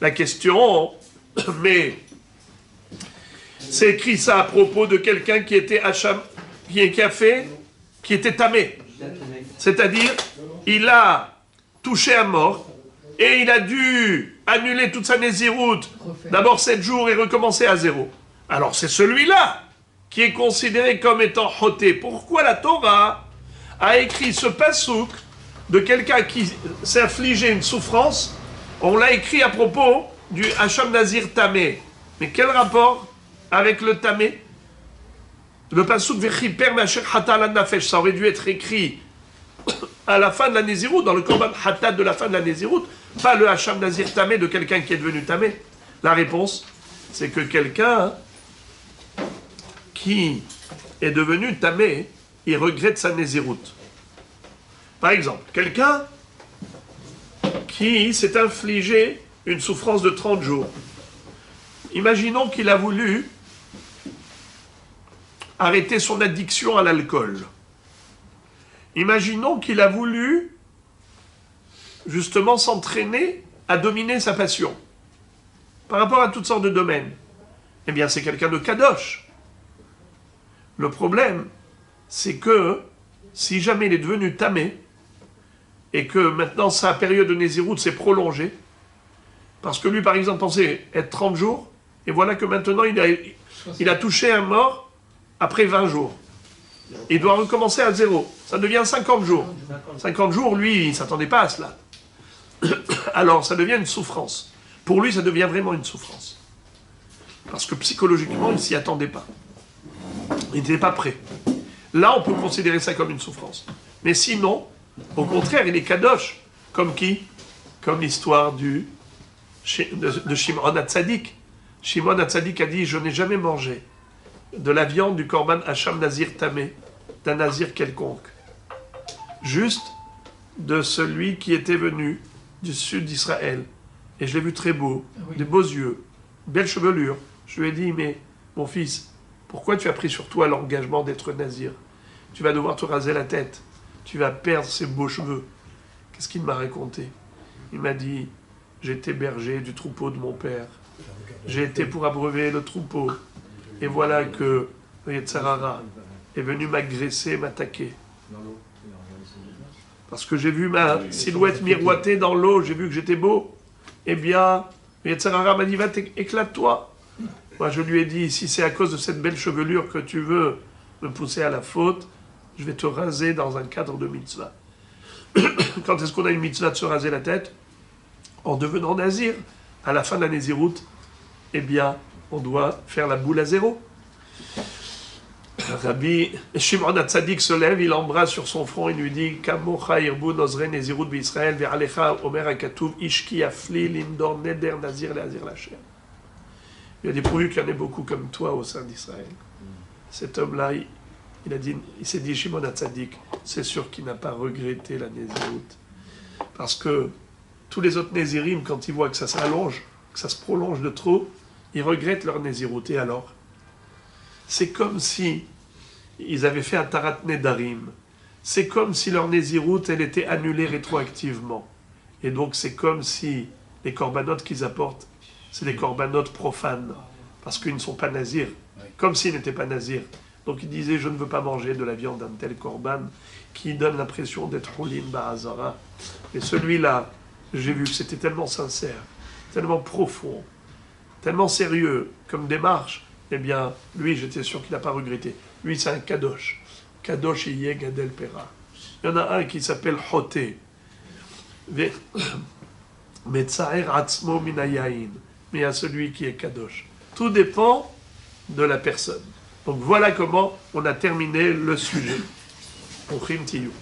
La question, mais c'est écrit ça à propos de quelqu'un qui était hacham, qui était tamé. C'est-à-dire, il a touché à mort et il a dû annuler toute sa nésiroute, d'abord 7 jours et recommencer à 0. Alors c'est celui-là qui est considéré comme étant choté. Pourquoi la Torah a écrit ce pasouk de quelqu'un qui s'est infligé une souffrance? On l'a écrit à propos du Hacham Nazir Tamé. Mais quel rapport avec le Tamé? Le pasouk Vechiper Masher Hatal An-Nafesh, ça aurait dû être écrit à la fin de la Nézirut, dans le Korban Hatat de la fin de la Nézirut, pas le Hacham Nazir Tamé de quelqu'un qui est devenu Tamé. La réponse, c'est que quelqu'un qui est devenu Tamé, il regrette sa Nézirut. Par exemple, quelqu'un qui s'est infligé une souffrance de 30 jours. Imaginons qu'il a voulu arrêter son addiction à l'alcool. Imaginons qu'il a voulu justement s'entraîner à dominer sa passion par rapport à toutes sortes de domaines. Eh bien, c'est quelqu'un de kadosh. Le problème, c'est que si jamais il est devenu tamé et que maintenant sa période de Nézirut s'est prolongée, parce que lui, par exemple, pensait être 30 jours, et voilà que maintenant il a touché un mort après 20 jours. Il doit recommencer à 0. Ça devient 50 jours. 50 jours, lui, il ne s'attendait pas à cela. Alors, ça devient une souffrance. Pour lui, ça devient vraiment une souffrance. Parce que psychologiquement, il ne s'y attendait pas. Il n'était pas prêt. Là, on peut considérer ça comme une souffrance. Mais sinon, au contraire, il est kadosh. Comme qui? Comme l'histoire de Shimon HaTzadik. Shimon HaTzadik a dit « Je n'ai jamais mangé de la viande du korban Hacham Nazir Tamé, d'un nazir quelconque. Juste de celui qui était venu du sud d'Israël. Et je l'ai vu très beau, des beaux yeux, belle chevelure. Je lui ai dit, mais mon fils, pourquoi tu as pris sur toi l'engagement d'être nazir? Tu vas devoir te raser la tête. Tu vas perdre ces beaux cheveux. Qu'est-ce qu'il m'a raconté? Il m'a dit, j'étais berger du troupeau de mon père. J'ai été pour abreuver le troupeau. Et voilà que Yetzarara est venu m'agresser, m'attaquer. Parce que j'ai vu ma silhouette miroiter dans l'eau, j'ai vu que j'étais beau. Eh bien, Yetzarara m'a dit, va éclate-toi. Moi, je lui ai dit, si c'est à cause de cette belle chevelure que tu veux me pousser à la faute, je vais te raser dans un cadre de mitzvah. Quand est-ce qu'on a une mitzvah de se raser la tête? En devenant nazir. À la fin de la Nézirut, eh bien, on doit faire la boule à 0. Rabbi Shimon HaTzadik se lève, il embrasse sur son front et lui dit Kamocha irbu nozre Nézirut b'Israël ve'alecha omer hakatuv ishki afli lindor neder nazir le'azir lachem. Il a dit pourvu qu'il y en ait beaucoup comme toi au sein d'Israël. Cet homme-là, il s'est dit Shimon HaTzadik, c'est sûr qu'il n'a pas regretté la Nézirut. Parce que tous les autres Nézirim, quand ils voient que ça s'allonge, que ça se prolonge de trop, ils regrettent leur Nézirut. Et alors? C'est comme si ils avaient fait un Tarat Nedarim. C'est comme si leur Nézirut, elle était annulée rétroactivement. Et donc c'est comme si les corbanotes qu'ils apportent, c'est des corbanotes profanes. Parce qu'ils ne sont pas nazirs. Comme s'ils n'étaient pas nazirs. Donc ils disaient, je ne veux pas manger de la viande d'un tel korban qui donne l'impression d'être Houlin Ba'azara. Et celui-là, j'ai vu que c'était tellement sincère, tellement profond, tellement sérieux comme démarche, eh bien, lui, j'étais sûr qu'il n'a pas regretté. Lui, c'est un kadosh. Kadosh et Gadel Pera. Il y en a un qui s'appelle Choté. Metzaer Atzmo Minayain. Mais il y a celui qui est kadosh. Tout dépend de la personne. Donc voilà comment on a terminé le sujet. Ochim Tiyou.